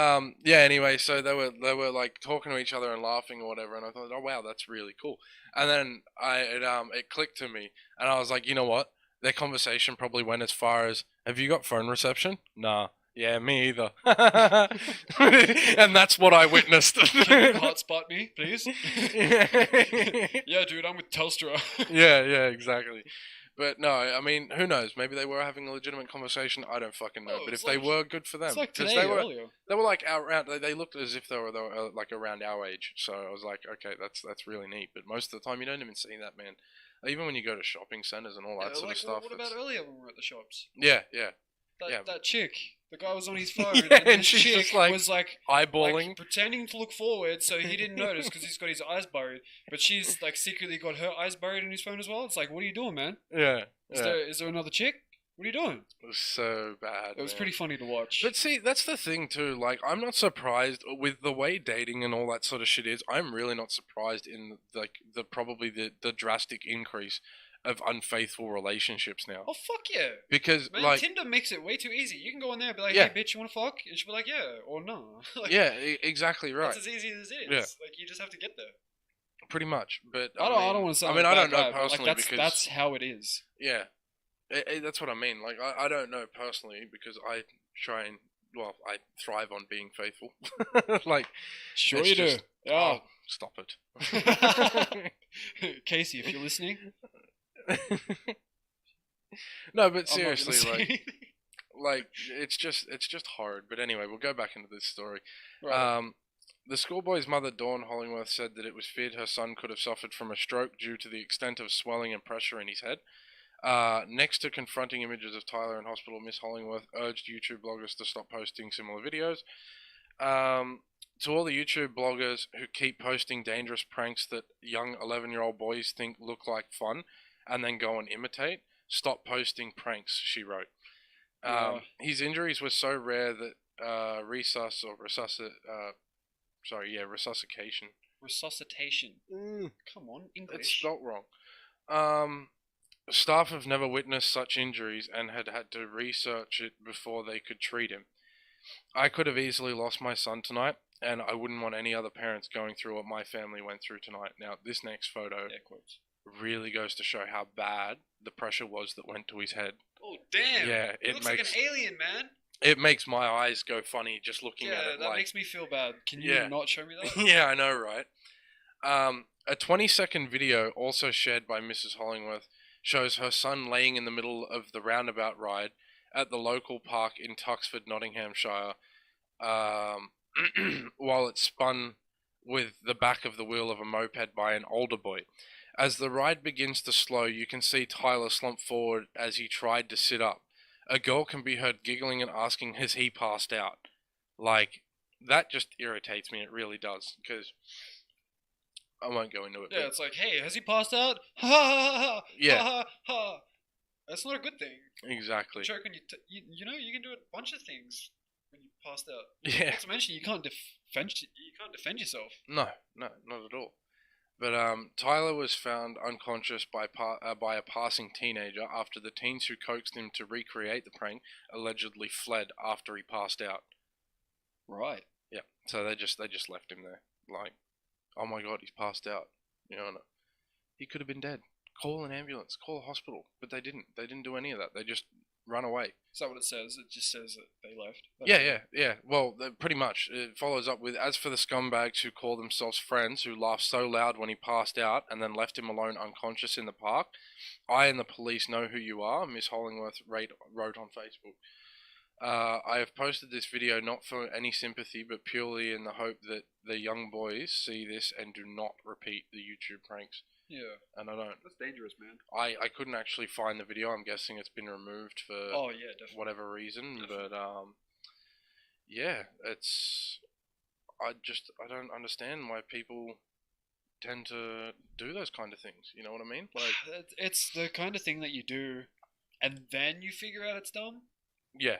anyway, so they were like talking to each other and laughing or whatever, and I thought, oh wow, that's really cool. And then it clicked to me, and I was like, you know what? Their conversation probably went as far as, have you got phone reception? Nah. Yeah, me either. And that's what I witnessed. Can you hotspot me, please? Yeah, dude, I'm with Telstra. Yeah, exactly. But no, I mean, who knows? Maybe they were having a legitimate conversation. I don't fucking know. But if they were, good for them. It's like today earlier. They were like around. They looked as if they were like around our age. So I was like, okay, that's really neat. But most of the time, you don't even see that, man. Even when you go to shopping centers and all that sort of stuff. What about earlier when we were at the shops? Yeah. That chick. The guy was on his phone, Yeah, and this and she's chick just, like, was like eyeballing. pretending to look forward, so he didn't notice because he's got his eyes buried. But she's like secretly got her eyes buried in his phone as well. It's like, what are you doing, man? Yeah. Is there another chick? What are you doing? It was so bad. It was pretty funny to watch. But see, that's the thing too. Like, I'm not surprised with the way dating and all that sort of shit is. I'm really not surprised in like the drastic increase of unfaithful relationships now. Oh fuck yeah! Because Man, like Tinder makes it way too easy. You can go on there and be like, Yeah. "Hey, bitch, you want to fuck?" And she'll be like, "Yeah," or "No." Like, yeah, exactly right. That's as easy as it is. Yeah. Like you just have to get there. Pretty much. But I don't want to sound. I mean, like I a don't bad know guy, but, personally like, because that's how it is. yeah, that's what I mean. Like, I don't know personally because I try and I thrive on being faithful. Like, Sure it's you do. just- Yeah. oh, stop it. Casey, if you're listening. No, but I'm not gonna seriously, say like, anything. like it's just hard. But anyway, we'll go back into this story. Right. The schoolboy's mother, Dawn Hollingworth, said that it was feared her son could have suffered from a stroke due to the extent of swelling and pressure in his head. Next to confronting images of Tyler in hospital, Miss Hollingworth urged YouTube bloggers to stop posting similar videos. To all the YouTube bloggers who keep posting dangerous pranks that young 11-year-old boys think look like fun and then go and imitate, stop posting pranks, she wrote. His injuries were so rare that resuscitation. Resuscitation. Come on, English. It's spelt wrong. Staff have never witnessed such injuries and had to research it before they could treat him. I could have easily lost my son tonight, and I wouldn't want any other parents going through what my family went through tonight. Now, this next photo really goes to show how bad the pressure was that went to his head. Oh, damn. Yeah, it looks like an alien, man. It makes my eyes go funny just looking at it. Yeah, that makes me feel bad. Can you not show me that? Yeah, I know, right? A 20-second video also shared by Mrs. Hollingworth shows her son laying in the middle of the roundabout ride at the local park in Tuxford, Nottinghamshire, while it spun with the back of the wheel of a moped by an older boy. As the ride begins to slow, you can see Tyler slump forward as he tried to sit up. A girl can be heard giggling and asking, has he passed out? Like, that just irritates me, it really does, because I won't go into it. Yeah, it's like, hey, has he passed out? Ha ha ha! Yeah. Ha ha ha! That's not a good thing. Exactly. Choke when you know, you can do a bunch of things when you passed out. Yeah. Not to mention, you can't defend yourself. No, not at all. But Tyler was found unconscious by a passing teenager after the teens who coaxed him to recreate the prank allegedly fled after he passed out. Right. Yeah. So they just left him there. Like, oh my God, he's passed out. You know, he could have been dead. Call an ambulance. Call a hospital. But they didn't. They didn't do any of that. They just run away. Is that what it says? It just says that they left? Yeah. Well, pretty much. It follows up with, as for the scumbags who call themselves friends, who laughed so loud when he passed out and then left him alone unconscious in the park, I and the police know who you are, Miss Hollingworth wrote on Facebook. I have posted this video not for any sympathy, but purely in the hope that the young boys see this and do not repeat the YouTube pranks. Yeah. And I don't. That's dangerous, man. I couldn't actually find the video. I'm guessing it's been removed for definitely. whatever reason. Definitely. But yeah, I don't understand why people tend to do those kind of things. You know what I mean? Like, it's the kind of thing that you do, and then you figure out it's dumb. Yeah.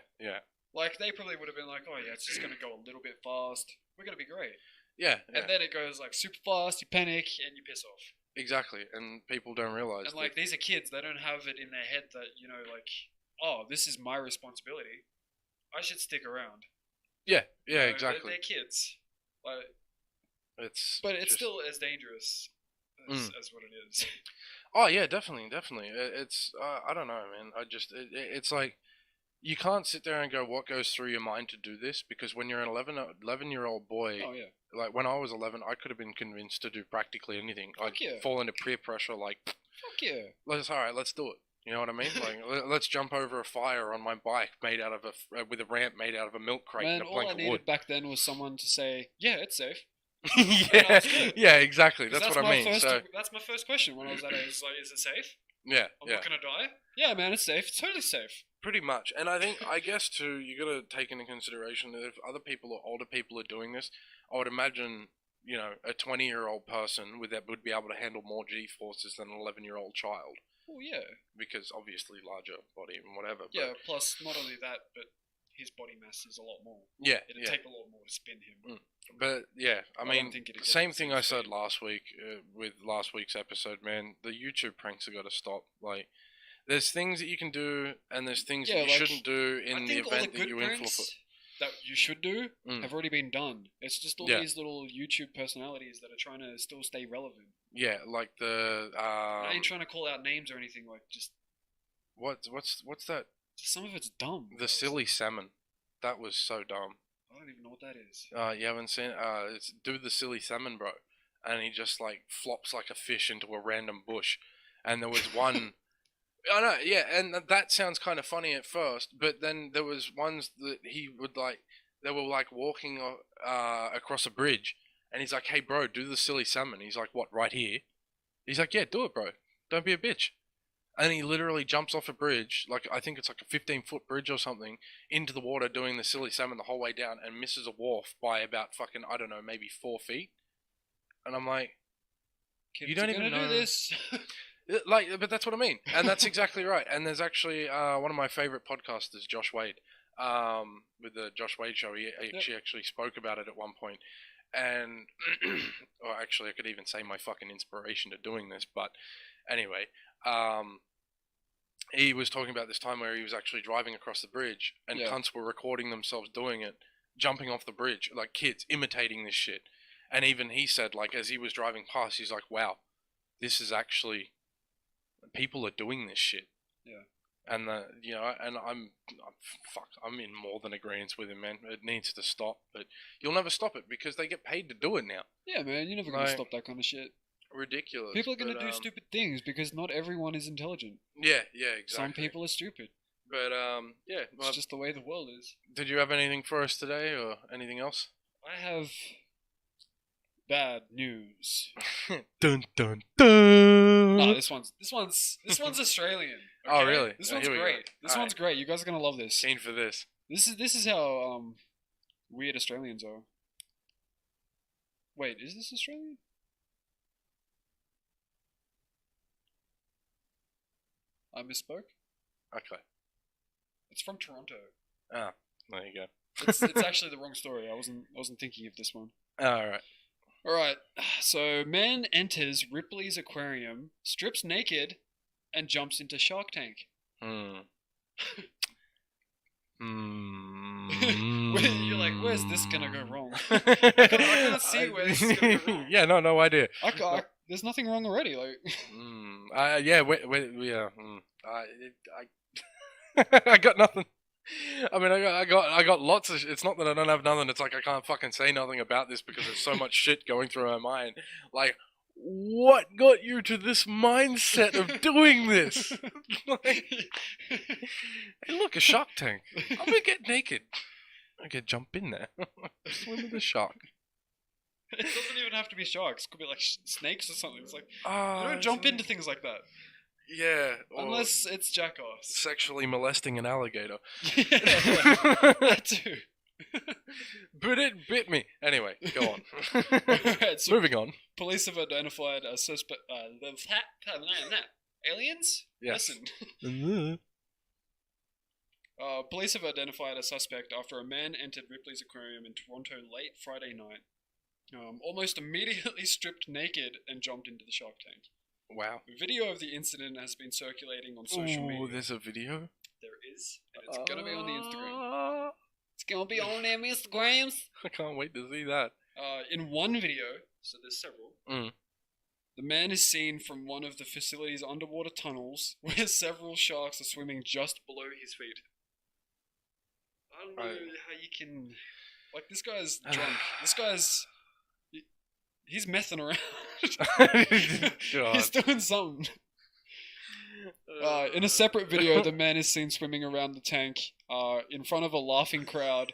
Like, they probably would have been like, oh yeah, it's just gonna go a little bit fast. We're gonna be great. Yeah. And then it goes like super fast. You panic and you piss off. Exactly, and people don't realize. And like, these are kids; they don't have it in their head that, you know, like, oh, this is my responsibility. I should stick around. Yeah, You know, exactly. They're kids. Like, It's still as dangerous as what it is. Oh yeah, definitely. It's I don't know, man. It's like, you can't sit there and go, what goes through your mind to do this? Because when you're an 11-year-old boy, Oh yeah. like when I was 11, I could have been convinced to do practically anything. I'd yeah. fall into peer pressure, like, Fuck yeah. let's do it. You know what I mean? Like, let's jump over a fire on my bike with a ramp made out of a milk crate and a all plank I of needed wood. back then was someone to say, yeah, it's safe. Yeah, exactly. That's what I mean. That's my first question when I was at it. It's like, is it safe? Yeah, I'm yeah. not gonna die. Yeah, man, it's safe. It's totally safe. Pretty much. And I guess too, you got to take into consideration that if other people or older people are doing this, I would imagine, a 20-year-old person would be able to handle more G-forces than an 11-year-old child. Well, yeah. Because obviously larger body and whatever. Yeah, plus not only that, but his body mass is a lot more. Yeah, It'd take a lot more to spin him. But yeah, I mean, same thing I said speed. last week with last week's episode, man. The YouTube pranks have got to stop. Like, there's things that you can do, and there's things that you shouldn't do in the event that you influence. That you should do have already been done. It's just all these little YouTube personalities that are trying to still stay relevant. Yeah, like the. I ain't trying to call out names or anything. Like, just. What's that? Some of it's dumb. The silly salmon. That was so dumb. I don't even know what that is. You haven't seen? It's do the silly salmon, bro, and he just like flops like a fish into a random bush, and there was one. I know, yeah, and that sounds kind of funny at first, but then there was ones that he would they were like walking across a bridge, and he's like, "Hey, bro, do the silly salmon." He's like, "What, right here?" He's like, "Yeah, do it, bro. Don't be a bitch." And he literally jumps off a bridge, like I think it's like a 15-foot bridge or something, into the water doing the silly salmon the whole way down, and misses a wharf by about fucking, I don't know, maybe 4 feet. And I'm like, you don't even know this. But that's what I mean, and that's exactly right. And there's actually one of my favorite podcasters, Josh Wade, with the Josh Wade Show. He actually spoke about it at one point, and or actually, I could even say my fucking inspiration to doing this. But anyway, he was talking about this time where he was actually driving across the bridge, and cunts were recording themselves doing it, jumping off the bridge, like kids imitating this shit. And even he said, like, as he was driving past, he's like, "Wow, this is actually." People are doing this shit. Yeah. And and I'm in more than agreement with him, man. It needs to stop, but you'll never stop it because they get paid to do it now. Yeah, man, you're never gonna stop that kind of shit. Ridiculous. People are gonna do stupid things because not everyone is intelligent. Yeah, exactly. Some people are stupid. But yeah, it's just the way the world is. Did you have anything for us today, or anything else? I have bad news. Dun dun dun. No, this one's Australian. Okay? Oh, really? This one's great. This one's great. You guys are gonna love this. Keen for this. This is how weird Australians are. Wait, is this Australian? I misspoke. Okay. It's from Toronto. Ah, there you go. It's actually the wrong story. I wasn't thinking of this one. All right. Alright, so man enters Ripley's aquarium, strips naked, and jumps into Shark Tank. You're like, where's this gonna go wrong? I can't see where this is gonna go wrong. Yeah, no idea. There's nothing wrong already, like. I got nothing. I mean, I got lots of. It's not that I don't have nothing. It's like I can't fucking say nothing about this because there's so much shit going through my mind. Like, what got you to this mindset of doing this? Like, hey, look, a shark tank. I'm gonna get naked. I'm gonna jump in there. Swim with the shark. It doesn't even have to be sharks. It could be like snakes or something. It's like you don't jump into things like that. Yeah. Unless it's jackass. Sexually molesting an alligator. Yeah, that too. But it bit me. Anyway, go on. Right, so moving on. Police have identified a suspect. Aliens? Yes. Listen. Police have identified a suspect after a man entered Ripley's aquarium in Toronto late Friday night. Almost immediately stripped naked and jumped into the shark tank. Wow. A video of the incident has been circulating on social media. Oh, there's a video? There is, and it's gonna be on the Instagram. It's gonna be on them Instagrams. I can't wait to see that. In one video, so there's several, the man is seen from one of the facility's underwater tunnels where several sharks are swimming just below his feet. I don't know how you can... Like, this guy's drunk. This guy's... He's messing around. He's doing something. In a separate video, the man is seen swimming around the tank in front of a laughing crowd.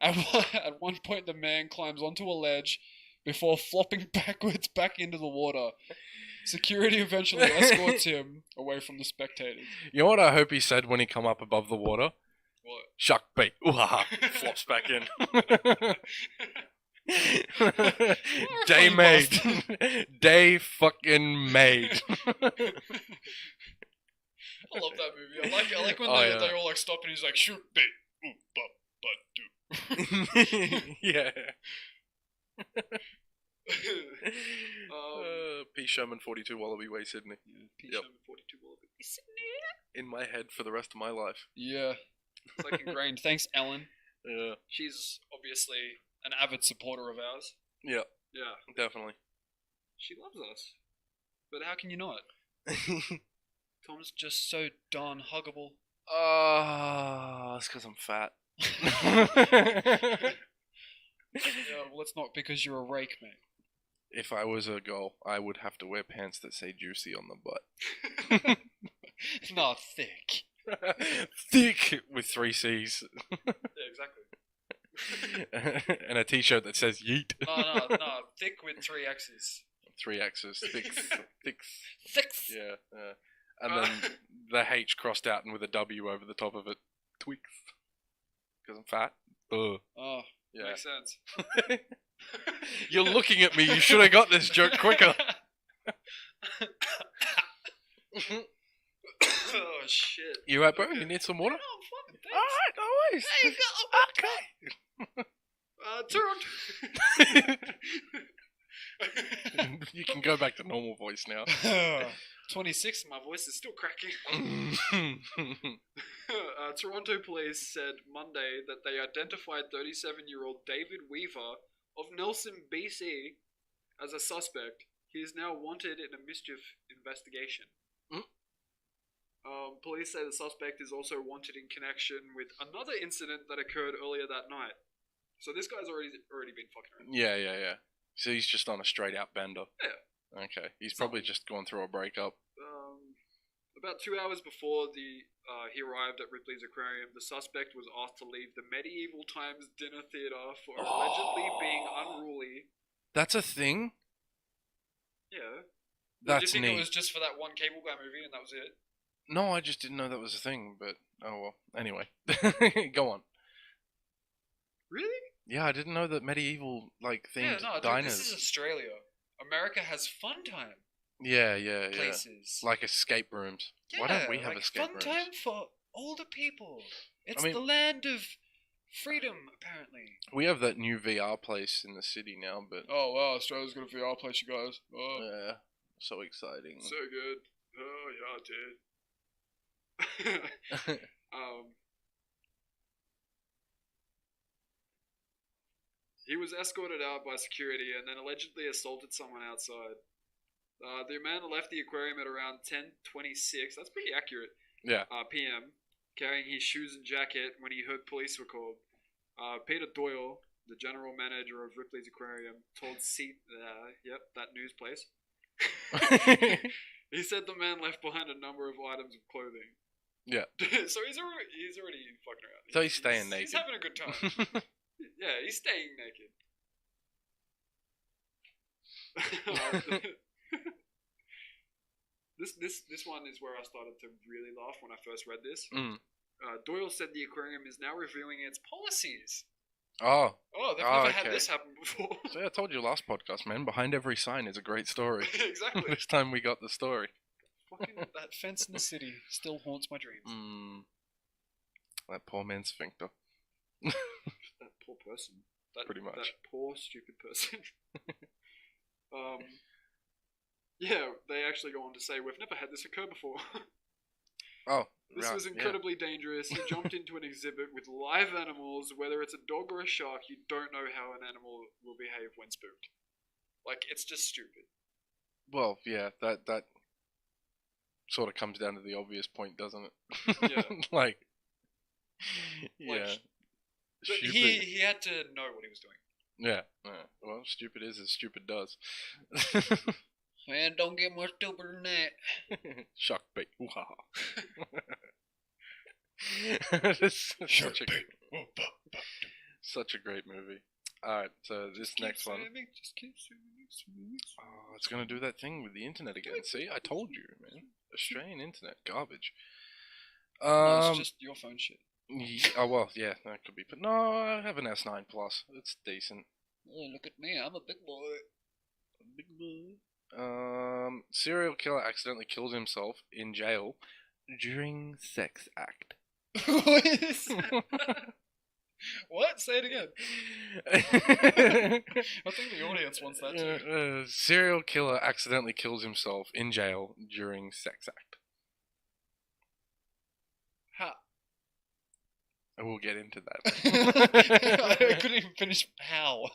At one point, the man climbs onto a ledge before flopping backwards back into the water. Security eventually escorts him away from the spectators. You know what I hope he said when he come up above the water? What? Shark bait. Ooh-ha. Flops back in. Day made. Day fucking made. I love that movie. I like when Oh, they yeah. all like stop and he's like, shoot bait. Ooh, but do. Yeah. Um, P. Sherman 42 Wallaby Way, Sydney. Yeah, P. Yep. Sherman 42 Wallaby. In my head for the rest of my life. Yeah. It's like ingrained. Thanks, Ellen. Yeah. She's obviously an avid supporter of ours. Yeah, Yeah. definitely. She loves us. But how can you not? Tom's just so darn huggable. It's because I'm fat. Yeah, well, it's not because you're a rake, mate. If I was a girl, I would have to wear pants that say juicy on the butt. Not thick. Thick with 3 C's. Yeah, exactly. And a t-shirt that says yeet. No. Thick with 3 X's. 3 X's. Thick. Six. Yeah. And then the H crossed out and with a W over the top of it. Twix. Because I'm fat. Ugh. Oh, Yeah. makes sense. You're looking at me. You should have got this joke quicker. Oh, shit. You right, bro? Okay. You need some water? Oh, fucking thanks. Alright, no worries. Okay. Okay. You can go back to normal voice now. 26 and my voice is still cracking. Toronto police said Monday that they identified 37-year-old David Weaver of Nelson, BC as a suspect. He is now wanted in a mischief investigation. Police say the suspect is also wanted in connection with another incident that occurred earlier that night. So this guy's already been fucking around. Yeah. So he's just on a straight out bender. Yeah. Okay. He's probably just gone through a breakup. About 2 hours before he arrived at Ripley's Aquarium, the suspect was asked to leave the Medieval Times Dinner Theatre for allegedly being unruly. That's a thing? Yeah. That's Did you think neat. it was just for that one Cable Guy movie and that was it? No, I just didn't know that was a thing, but oh well. Anyway. Go on. Really? Yeah, I didn't know that medieval themed Dude, diners. this is Australia. America has fun time Yeah. places. Like escape rooms. Why don't we have escape rooms? Fun time for older people. It's I mean- the land of freedom, apparently. We have that new VR place in the city now, but Oh wow, Australia's got a VR place, you guys. Oh, yeah, so exciting. so good. Oh yeah, dude. He was escorted out by security and then allegedly assaulted someone outside. The man left the aquarium at around 10:26. That's pretty accurate. Yeah. PM, carrying his shoes and jacket when he heard police were called. Peter Doyle, the general manager of Ripley's Aquarium, told that news place. He said the man left behind a number of items of clothing. Yeah. So he's already fucking around. So he's staying naked. He's having a good time. Yeah, he's staying naked. This one is where I started to really laugh when I first read this. Doyle said the aquarium is now reviewing its policies. Oh, They've never okay. had this happen before. So yeah, I told you last podcast, man. Behind every sign is a great story. Exactly. This time we got the story. Fucking that fence in the city still haunts my dreams. That poor man's sphincter. That poor person. Pretty much. That poor stupid person. Yeah, they actually go on to say we've never had this occur before. Oh, This was incredibly dangerous. He jumped into an exhibit with live animals. Whether it's a dog or a shark, you don't know how an animal will behave when spooked. Like, it's just stupid. Well, yeah, that sort of comes down to the obvious point, doesn't it? Yeah. Yeah. But Stupid. he had to know what he was doing. Yeah. Well, stupid is as stupid does. Man, don't get more stupid than that. Shark bait. Ooh-ha. It's such a great movie. Alright, so this next one. Just keep swimming. Oh, it's gonna do that thing with the internet again. See, I told you, man. Australian internet garbage. No, it's just your phone shit. Oh well, yeah, that could be. But no, I have an S9 Plus. It's decent. Oh, look at me, I'm a big boy. Big boy. Serial killer accidentally kills himself in jail during sex act. What is that? What? Say it again. I think the audience wants that too. Serial killer accidentally kills himself in jail during sex act. How? We'll get into that. I couldn't even finish how.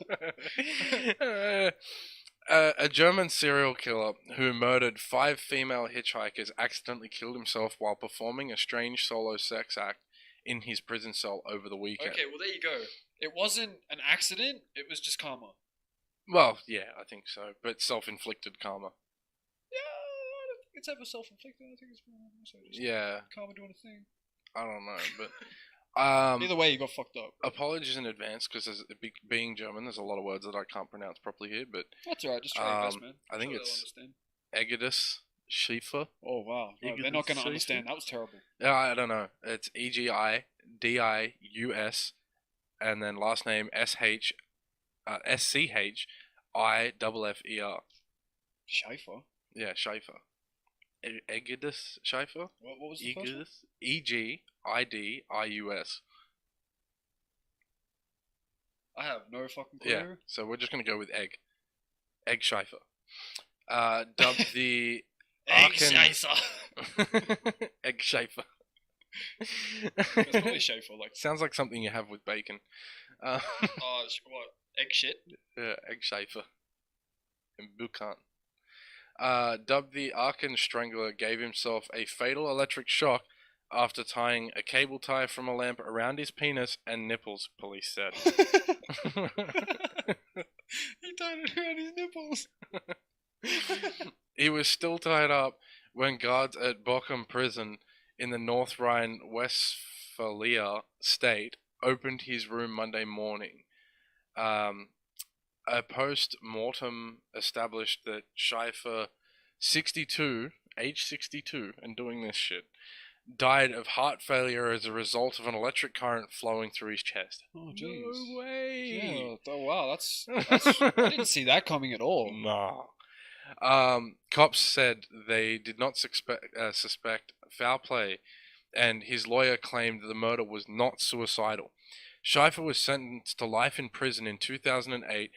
A German serial killer who murdered 5 female hitchhikers accidentally killed himself while performing a strange solo sex act in his prison cell over the weekend. Okay, well there you go. It wasn't an accident, it was just karma. Well, yeah, I think so. But self-inflicted karma. Yeah, I don't think it's ever self-inflicted. I think it's more so just karma doing a thing. I don't know, but... Either way, you got fucked up. Apologies in advance, because being German, there's a lot of words that I can't pronounce properly here, but... That's alright, just try your best, man. I think it's Egidus Schiefer. Oh, wow. No, they're not going to understand. That was terrible. Yeah, I don't know. It's Egidius, and then last name Schiffer. Schiffer? Yeah, Schiffer. Egidus Schiffer? What was the first one? Egidus. I have no fucking clue. Yeah, so we're just going to go with Egg. Egg Schiffer. Dubbed the... Egg Schiffer. Egg Schiffer. It's probably Schaefer, like... Sounds like something you have with bacon. What? Egg shit? Yeah, Egg Schiffer. And Buchan. Dubbed the Aachen Strangler, gave himself a fatal electric shock after tying a cable tie from a lamp around his penis and nipples, police said. He tied it around his nipples. He was still tied up when guards at Bochum prison in the North Rhine-Westphalia state opened his room Monday morning. A post-mortem established that Schiffer, 62, age 62, and doing this shit, died of heart failure as a result of an electric current flowing through his chest. Oh, jeez. No way! Yeah, oh, wow, that's I didn't see that coming at all. Nah. Cops said they did not suspect foul play, and his lawyer claimed that the murder was not suicidal. Schiffer was sentenced to life in prison in 2008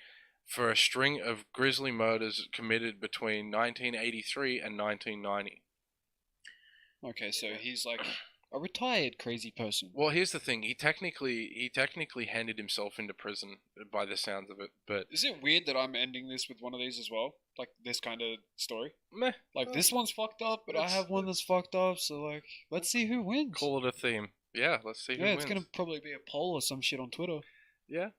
for a string of grisly murders committed between 1983 and 1990. Okay, so he's like a retired crazy person. Well, here's the thing. He technically handed himself into prison by the sounds of it, but... Is it weird that I'm ending this with one of these as well? Like, this kind of story? Meh. Like, this one's fucked up, but I have one that's fucked up, so, like, let's see who wins. Call it a theme. Yeah, let's see who wins. Yeah, it's gonna probably be a poll or some shit on Twitter. Yeah.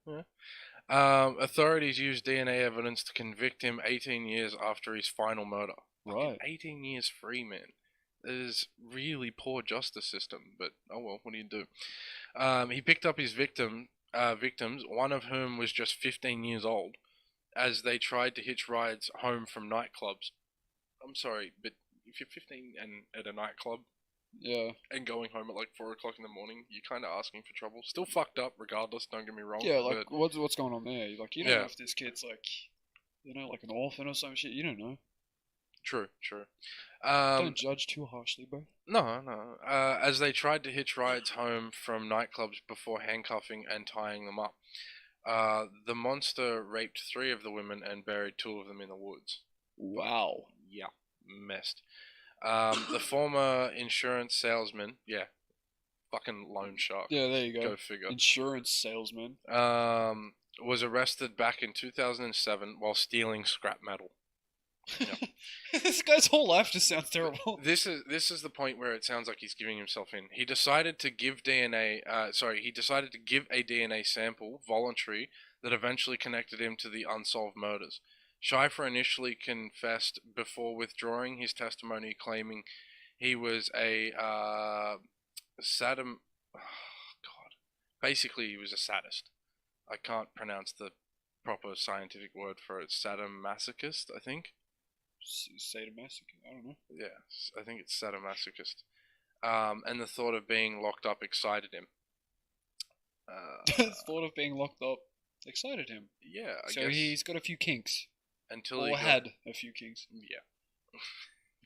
Authorities used DNA evidence to convict him 18 years after his final murder. Right. 18 years free, man. It is really poor justice system, but oh well, what do you do? He picked up his victims, one of whom was just 15 years old, as they tried to hitch rides home from nightclubs. I'm sorry, but if you're 15 and at a nightclub, yeah, and going home at like 4 o'clock in the morning, you're kind of asking for trouble. Still fucked up, regardless. Don't get me wrong. Yeah, like what's going on there? Like you don't know if this kid's like, like an orphan or some shit. You don't know. True. Don't judge too harshly, bro. No. As they tried to hitch rides home from nightclubs before handcuffing and tying them up, the monster raped 3 of the women and buried 2 of them in the woods. Wow. Yeah, messed. The former insurance salesman, fucking loan shark. Yeah, there you go. Go figure. Insurance salesman. Was arrested back in 2007 while stealing scrap metal. Yep. This guy's whole life just sounds terrible. This is the point where it sounds like he's giving himself in. He decided to give He decided to give a DNA sample, voluntary, that eventually connected him to the unsolved murders. Schiffer initially confessed before withdrawing his testimony, claiming he was a Basically, he was a sadist. I can't pronounce the proper scientific word for it. Sadomasochist, I think. Sadomasochist? I don't know. Yeah, I think it's sadomasochist. And the thought of being locked up excited him. The thought of being locked up excited him. Yeah, I so guess. he's got a few kinks. Until or he had a few kinks. Yeah.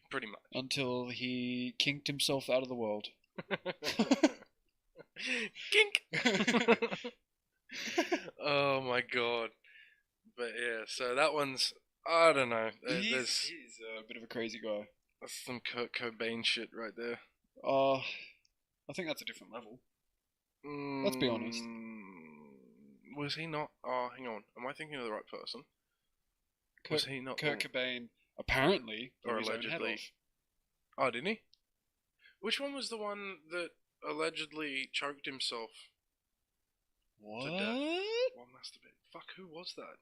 Pretty much. Until he kinked himself out of the world. Kink! Oh my god. But yeah, so that one's, I don't know. He's a bit of a crazy guy. That's some Kurt Cobain shit right there. I think that's a different level. Let's be honest. Was he not? Oh, hang on. Am I thinking of the right person? Was he not? Kurt Cobain apparently or his allegedly. Own head off. Oh, didn't he? Which one was the one that allegedly choked himself? What? To death? What must have been? Fuck, who was that?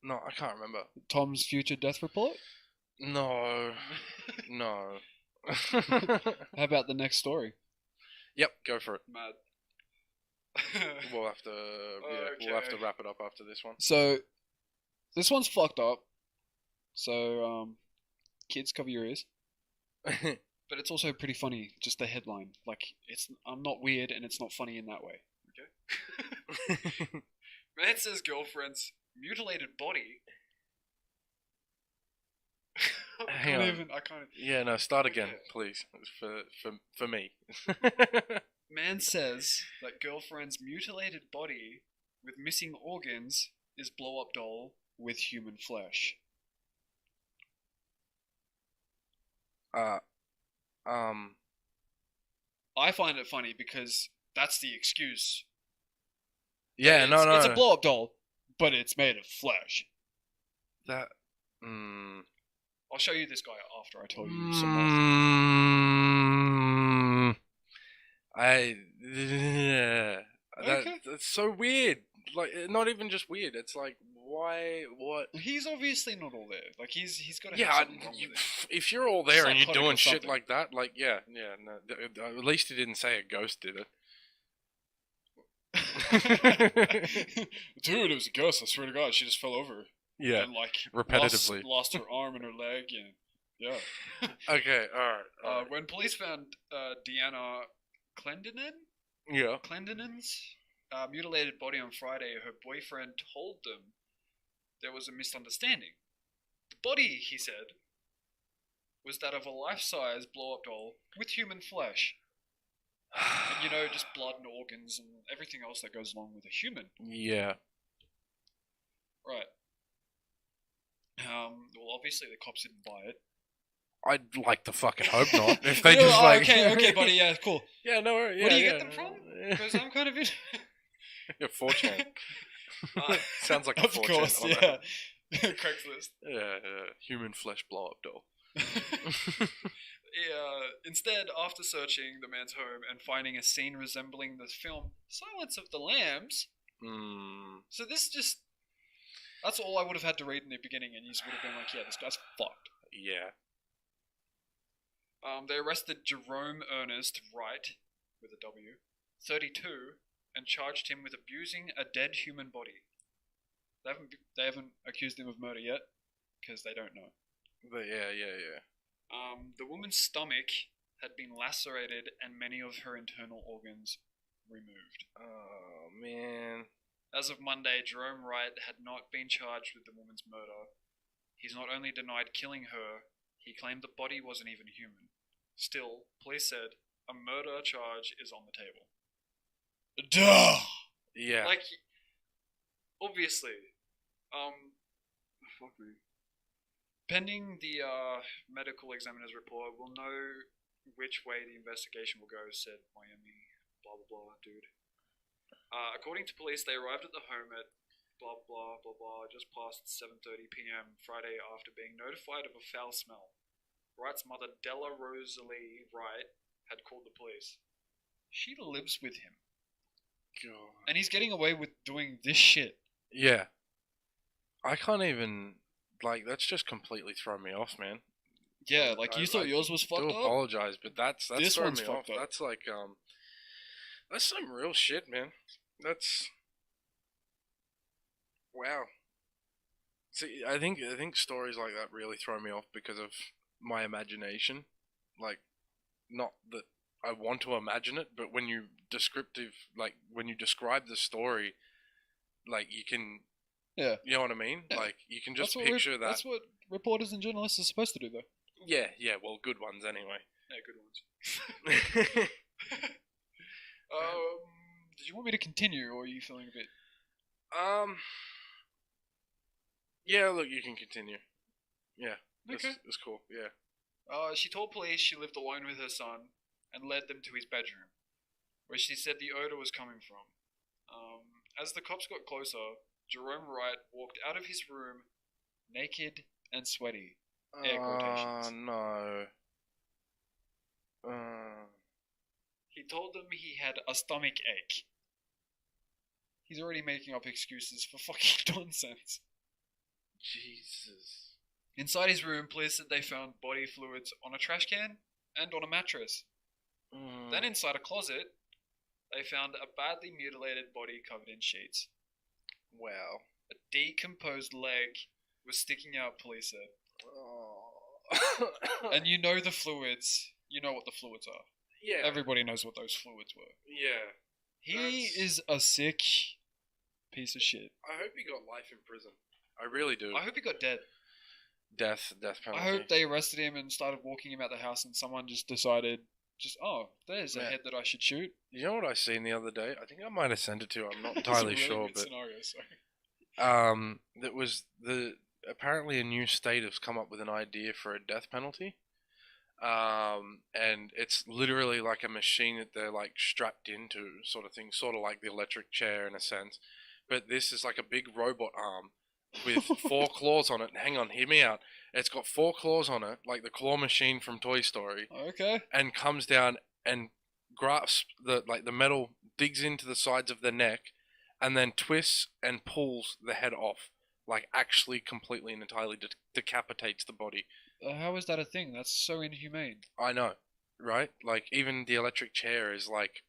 No, I can't remember. Tom's future death report? No. No. How about the next story? Yep, go for it. Mad. We'll have to, we'll have to wrap it up after this one. So, this one's fucked up. So, kids, cover your ears. But it's also pretty funny, just the headline. Like, I'm not weird and it's not funny in that way. Okay? Man says girlfriend's mutilated body. Hang on. I can't. Yeah, no, start again, please. For me. Man says that girlfriend's mutilated body with missing organs is blow-up doll with human flesh. I find it funny because that's the excuse. Yeah, It's a blow-up doll, but it's made of flesh. That. I'll show you this guy after I tell you some more. That's so weird. Like, not even just weird. It's like, why? What? He's obviously not all there. Like, he's got to yeah. have something wrong with it. If you're all there and you're Psychotic doing or shit something. like that, like, yeah. No, at least he didn't say a ghost did it. Dude, it was a ghost. I swear to God, she just fell over. Yeah, and, like, repetitively lost her arm and her leg. And yeah. Okay, all right. When police found Deanna Clendenon's mutilated body on Friday, her boyfriend told them there was a misunderstanding. The body, he said, was that of a life-size blow-up doll with human flesh. And, just blood and organs and everything else that goes along with a human. Yeah. Right. Well, obviously the cops didn't buy it. I'd like to fucking hope not. If they just like... Okay, buddy, yeah, cool. Yeah, no worries. Where do you get them from? Because I'm kind of in... Yeah, 4chan. Sounds like a 4chan. Of course, yeah. Craigslist. Yeah, human flesh blow-up doll. Instead, after searching the man's home and finding a scene resembling the film Silence of the Lambs... So this just... That's all I would have had to read in the beginning, and you would have been like, yeah, this guy's fucked. Yeah. They arrested Jerome Ernest Wright, with a W, 32, and charged him with abusing a dead human body. They haven't accused him of murder yet, because they don't know. But yeah. The woman's stomach had been lacerated and many of her internal organs removed. Oh, man. As of Monday, Jerome Wright had not been charged with the woman's murder. He's not only denied killing her, he claimed the body wasn't even human. Still, police said a murder charge is on the table. Duh! Yeah. Like, obviously. Fuck me. Pending the medical examiner's report, we'll know which way the investigation will go, said Miami blah blah blah dude. According to police, they arrived at the home at blah blah blah blah just past 7:30 p.m. Friday after being notified of a foul smell. Wright's mother, Della Rosalie Wright, had called the police. She lives with him. God. And he's getting away with doing this shit. Yeah. I can't even... Like, that's just completely thrown me off, man. Yeah, like, you thought yours was fucked up? I do apologize, but that's this thrown one's me fucked off. up. That's like, that's some real shit, man. That's... Wow. See, I think stories like that really throw me off because of my imagination. Like, not that I want to imagine it, but when you describe the story, like you can, Yeah. you know what I mean? Yeah. Like you can just picture that. That's what reporters and journalists are supposed to do, though. Yeah, yeah. Well, good ones anyway. Yeah, good ones. Did you want me to continue, or are you feeling a bit? um. Yeah. Look, you can continue. Yeah. Okay. It's cool. Yeah. She told police she lived alone with her son and led them to his bedroom, where she said the odor was coming from. As the cops got closer, Jerome Wright walked out of his room, naked and sweaty. Air quotations. No. He told them he had a stomach ache. He's already making up excuses for fucking nonsense. Jesus. Inside his room, police said they found body fluids on a trash can and on a mattress. Then inside a closet, they found a badly mutilated body covered in sheets. Wow. A decomposed leg was sticking out, police said. Oh. And you know the fluids. You know what the fluids are. Yeah. Everybody knows what those fluids were. Yeah. He is a sick piece of shit. I hope he got life in prison. I really do. I hope he got dead. Death penalty. I hope they arrested him and started walking him out the house and someone just decided, there's a head that I should shoot. You know what I seen the other day? I think I might have sent it to you. I'm not entirely It's a really sure, good but scenario, sorry. that was apparently a new state has come up with an idea for a death penalty. And it's literally like a machine that they're like strapped into, sort of thing, sort of like the electric chair in a sense. But this is like a big robot arm with 4 claws on it. Hang on, hear me out. It's got 4 claws on it, like the claw machine from Toy Story. Okay. And comes down and grasps the metal, digs into the sides of the neck, and then twists and pulls the head off, like actually completely and entirely decapitates the body. How is that a thing? That's so inhumane. I know, right? Like even the electric chair is like,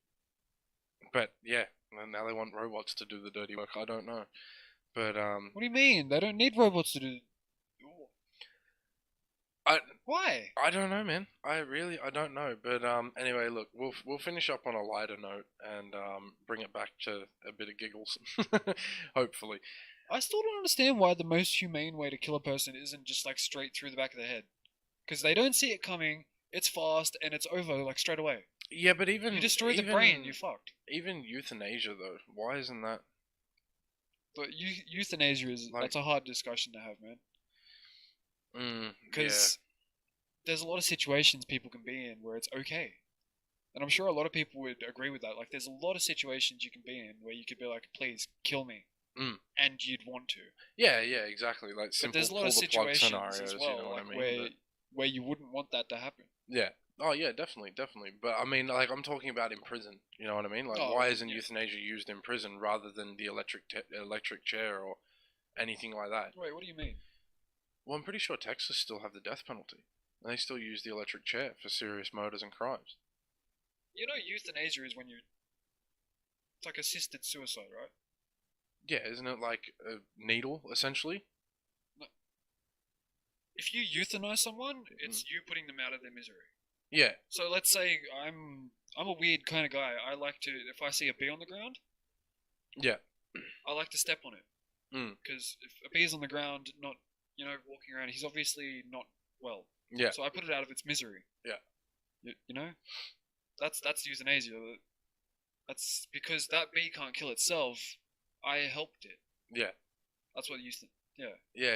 but yeah, now they want robots to do the dirty work. I don't know, but What do you mean? They don't need robots to do. Why? I don't know, man. I don't know. But anyway, look, we'll finish up on a lighter note and bring it back to a bit of giggles, hopefully. I still don't understand why the most humane way to kill a person isn't just like straight through the back of the head, because they don't see it coming. It's fast and it's over like straight away. Yeah, but even you destroy the brain, you're fucked. Even euthanasia, though, why isn't that? But euthanasia is that's a hard discussion to have, man. Because there's a lot of situations people can be in where it's okay. And I'm sure a lot of people would agree with that. Like, there's a lot of situations you can be in where you could be like, please, kill me. And you'd want to. Yeah, exactly. Like, simple, but there's a lot of situations as well, you know like, what I mean? where you wouldn't want that to happen. Yeah. Oh, yeah, definitely. But, I mean, like, I'm talking about in prison. You know what I mean? Like, why isn't euthanasia used in prison rather than the electric chair or anything like that? Wait, what do you mean? Well, I'm pretty sure Texas still have the death penalty. And they still use the electric chair for serious murders and crimes. You know, euthanasia is when it's like assisted suicide, right? Yeah, isn't it like a needle, essentially? No. If you euthanize someone, it's you putting them out of their misery. Yeah. So let's say I'm a weird kind of guy. I like to, if I see a bee on the ground, yeah, I like to step on it. Because if a bee is on the ground, not walking around, he's obviously not well. Yeah. So I put it out of its misery. Yeah. You know, that's euthanasia. That's because that bee can't kill itself. I helped it. Yeah. That's what Yeah. Yeah.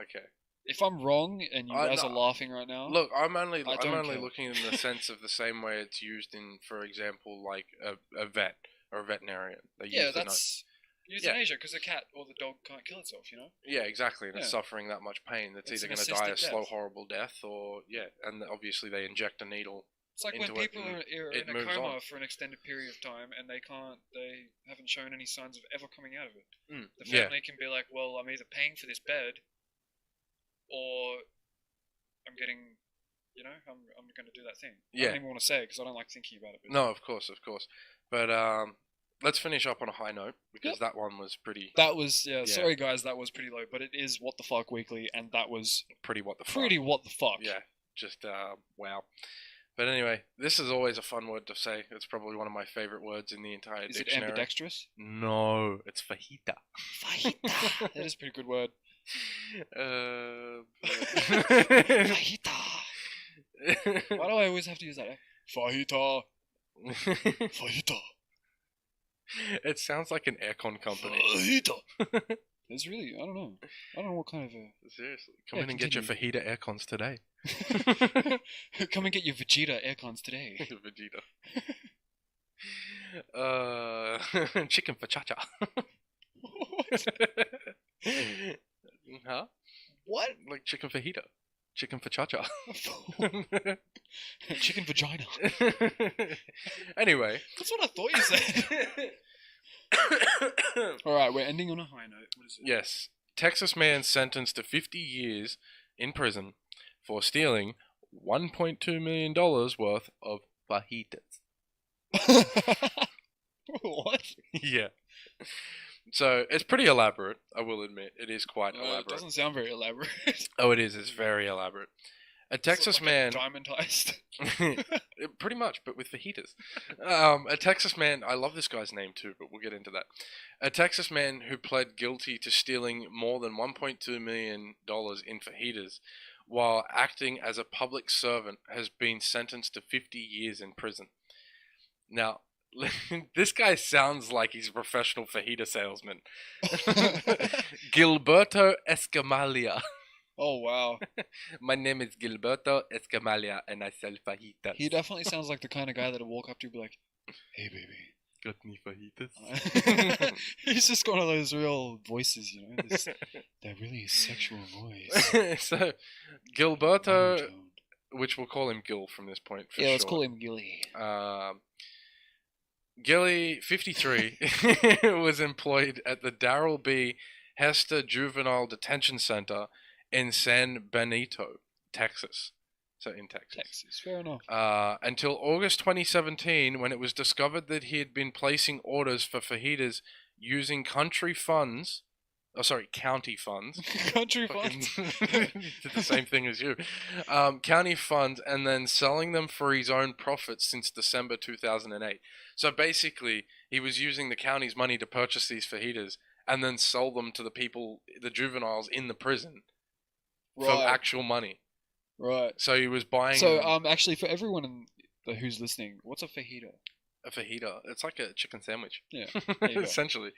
Okay. If I'm wrong and you guys are laughing right now, look, I'm only care. looking in the sense of the same way it's used in, for example, like a vet or a veterinarian. That's euthanasia because the cat or the dog can't kill itself. You know. Yeah, exactly. And it's suffering that much pain. It's either going to die a slow, horrible death, or and obviously they inject a needle. It's like when people are in a coma for an extended period of time and they haven't shown any signs of ever coming out of it. The family can be like, well, I'm either paying for this bed, or I'm getting, I'm going to do that thing. I don't even want to say it because I don't like thinking about it. No, of course. But let's finish up on a high note because that one was pretty. That was sorry guys, that was pretty low, but it is What the Fuck Weekly, and that was pretty what the fuck. Pretty what the fuck. Yeah, just wow. But anyway, this is always a fun word to say. It's probably one of my favorite words in the entire dictionary. Is it ambidextrous? No, it's fajita. Fajita. That is a pretty good word. Fajita. Why do I always have to use that? Fajita. Fajita. It sounds like an aircon company. Fajita. It's really, I don't know what kind of a... Seriously, come in and get your fajita aircons today. Come and get your Vegeta aircons today. Vegeta. Chicken fajita. What? Huh? What? Like chicken fajita. Chicken fajita. Chicken vagina. Anyway. That's what I thought you said. Alright, we're ending on a high note. What is it? Yes. Texas man sentenced to 50 years in prison for stealing $1.2 million worth of fajitas. What? Yeah. So, it's pretty elaborate, I will admit. It is quite elaborate. It doesn't sound very elaborate. Oh, it is. It's very elaborate. A Texas man... diamond heist? Pretty much, but with fajitas. A Texas man... I love this guy's name too, but we'll get into that. A Texas man who pled guilty to stealing more than $1.2 million in fajitas while acting as a public servant has been sentenced to 50 years in prison. Now... this guy sounds like he's a professional fajita salesman. Gilberto Escamilla. Oh, wow. My name is Gilberto Escamilla, and I sell fajitas. He definitely sounds like the kind of guy that'll walk up to you and be like, hey, baby. Got any fajitas? He's just got one of those real voices, you know? That really sexual voice. So, Gilberto, which we'll call him Gil from this point for sure. Yeah, let's call him Gilly. Gilly, 53, was employed at the Darrell B. Hester Juvenile Detention Center in San Benito, Texas. So in Texas. Texas, fair enough. Until August 2017, when it was discovered that he had been placing orders for fajitas using county funds. Country funds? Did the same thing as you. County funds, and then selling them for his own profits since December 2008. So basically, he was using the county's money to purchase these fajitas and then sell them to the people, the juveniles in the prison, for actual money. Right. So he was buying... So, actually, for everyone who's listening, what's a fajita? A fajita. It's like a chicken sandwich. Yeah. Essentially.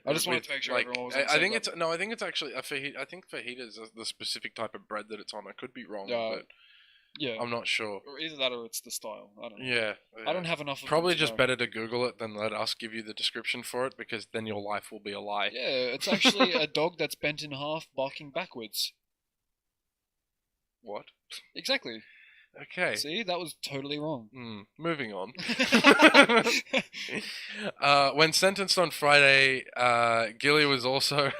I just wanted to make sure everyone was on the same level. I think it's actually a fajita. I think fajita is the specific type of bread that it's on. I could be wrong, but yeah, I'm not sure. Or either that or it's the style. I don't know. Yeah. I don't have enough of Probably just better to Google it than let us give you the description for it, because then your life will be a lie. Yeah, it's actually a dog that's bent in half barking backwards. What? Exactly. Okay. See, that was totally wrong. Moving on. When sentenced on Friday, Gilly was also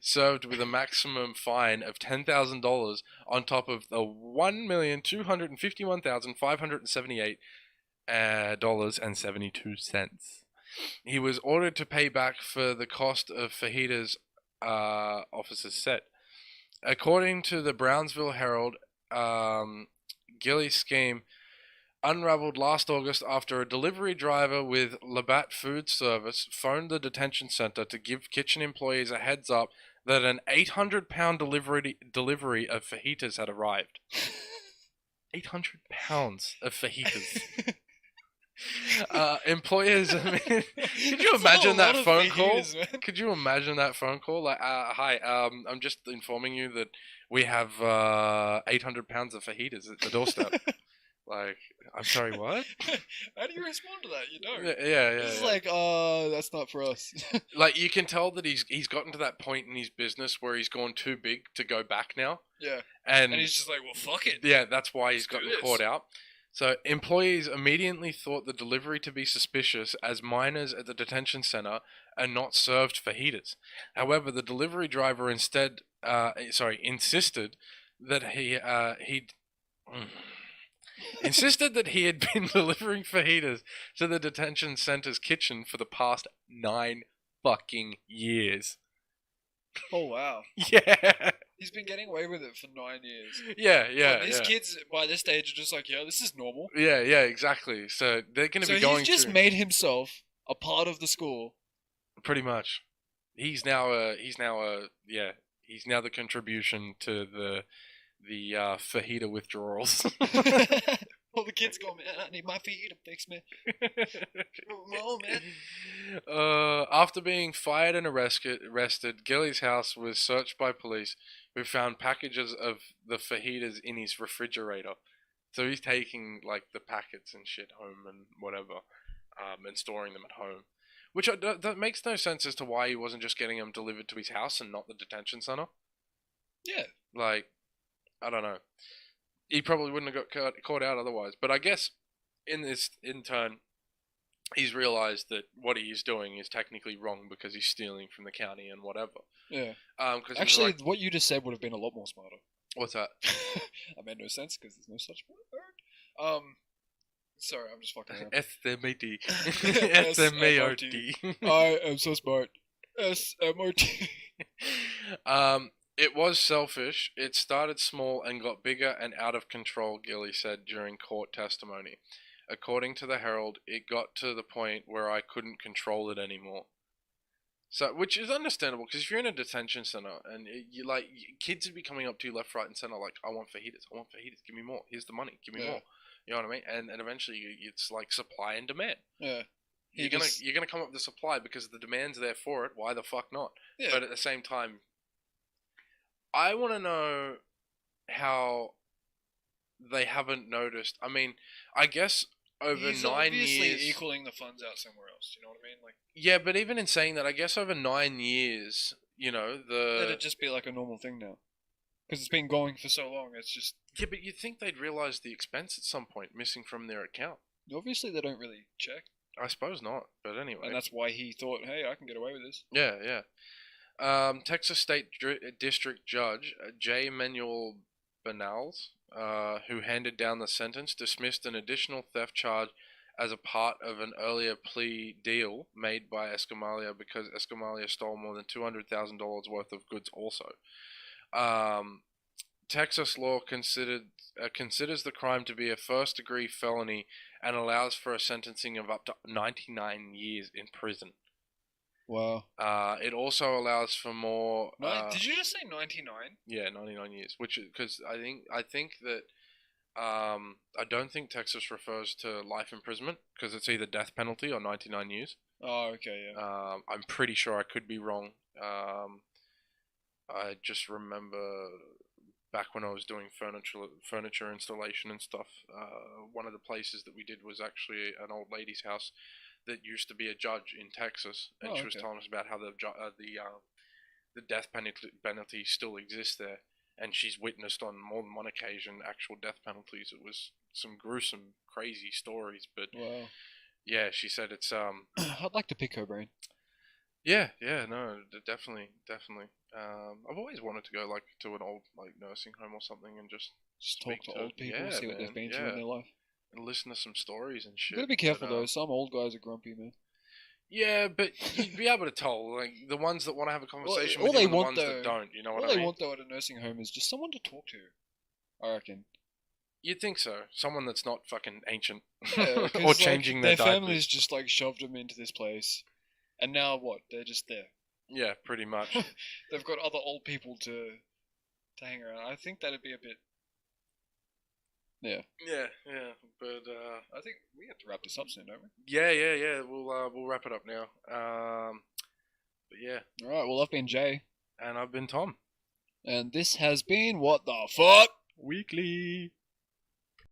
served with a maximum fine of $10,000 on top of the $1,251,578 He was ordered to pay back for the cost of fajitas, officers said. According to the Brownsville Herald, Gilly's scheme unraveled last August after a delivery driver with Labatt Food Service phoned the detention center to give kitchen employees a heads up that an 800-pound delivery of fajitas had arrived. 800 pounds of fajitas. Employers, I mean, could you imagine that phone call? Could you imagine that phone call? Like, hi, I'm just informing you that we have 800 pounds of fajitas at the doorstep. Like, I'm sorry, what? How do you respond to that? You don't. Yeah. It's like, that's not for us. Like, you can tell that he's gotten to that point in his business where he's gone too big to go back now. Yeah. And he's just like, well, fuck it. Yeah, that's why he's gotten caught out. So, employees immediately thought the delivery to be suspicious, as minors at the detention center are not served fajitas. However, the delivery driver insisted that insisted that he had been delivering fajitas to the detention center's kitchen for the past 9 fucking years. Oh wow. Yeah. He's been getting away with it for 9 years. Yeah. These kids by this stage are just like, yeah, this is normal. Yeah, exactly. So they're going to be going. So he's just made himself a part of the school. Pretty much. He's now the contribution to the fajita withdrawals. All the kids go, man, I need my fajita fix, man. Come on, man. After being fired and arrested, Gilly's house was searched by police, who found packages of the fajitas in his refrigerator. So he's taking like the packets and shit home and whatever, and storing them at home. Which that makes no sense as to why he wasn't just getting them delivered to his house and not the detention center. Yeah. Like, I don't know. He probably wouldn't have got caught out otherwise. But I guess in turn, he's realized that what he is doing is technically wrong because he's stealing from the county and whatever. Yeah. Cause actually, like, what you just said would have been a lot more smarter. What's that? That made no sense because there's no such word. Sorry, I'm just fucking around. S-M-A-D. S-M-A-R-D. I am so smart. S-M-R-T. It was selfish. It started small and got bigger and out of control, Gilly said during court testimony. According to the Herald, it got to the point where I couldn't control it anymore. So, which is understandable, because if you're in a detention center and you like kids would be coming up to you left, right, and center, like, I want fajitas, give me more. Here's the money, give me more. You know what I mean? And eventually, it's like supply and demand. Yeah. You're gonna come up with the supply because the demand's there for it. Why the fuck not? Yeah. But at the same time, I want to know how they haven't noticed. I mean, I guess over He's 9 years, obviously equaling the funds out somewhere else. You know what I mean? Like, yeah, but even in saying that, I guess over 9 years, you know, it'd just be like a normal thing now, because it's been going for so long. It's just but you'd think they'd realize the expense at some point missing from their account. Obviously, they don't really check. I suppose not, but anyway. And that's why he thought, hey, I can get away with this. Yeah. Texas State District Judge J. Manuel Banals, who handed down the sentence, dismissed an additional theft charge as a part of an earlier plea deal made by Escamilla because Escamilla stole more than $200,000 worth of goods also. Texas law considers the crime to be a first-degree felony and allows for a sentencing of up to 99 years in prison. Wow. It also allows for more. Did you just say 99? Yeah, 99 years. Which because I think that I don't think Texas refers to life imprisonment because it's either death penalty or 99 years. Oh, okay, yeah. I'm pretty sure I could be wrong. I just remember back when I was doing furniture installation and stuff. One of the places that we did was actually an old lady's house that used to be a judge in Texas, and she was telling us about how the death penalty still exists there, and she's witnessed on more than one occasion actual death penalties. It was some gruesome, crazy stories, but wow. Yeah, she said it's I'd like to pick her brain. Yeah, no, definitely. I've always wanted to go like to an old like nursing home or something and just talk to old people, see what they've been through in their life. And listen to some stories and shit. You gotta be careful though. Some old guys are grumpy, man. Yeah, but you'd be able to tell, like the ones that want to have a conversation with you, and the ones that don't. You know what I mean? All they want though at a nursing home is just someone to talk to. I reckon. You'd think so. Someone that's not fucking ancient yeah, or changing their diapers. families just like shoved them into this place, and now what? They're just there. Yeah, pretty much. They've got other old people to hang around. I think that'd be a bit. Yeah, but I think we have to wrap this up soon, don't we? Yeah. We'll wrap it up now. But yeah. All right. Well, I've been Jay, and I've been Tom, and this has been What the Fuck Weekly.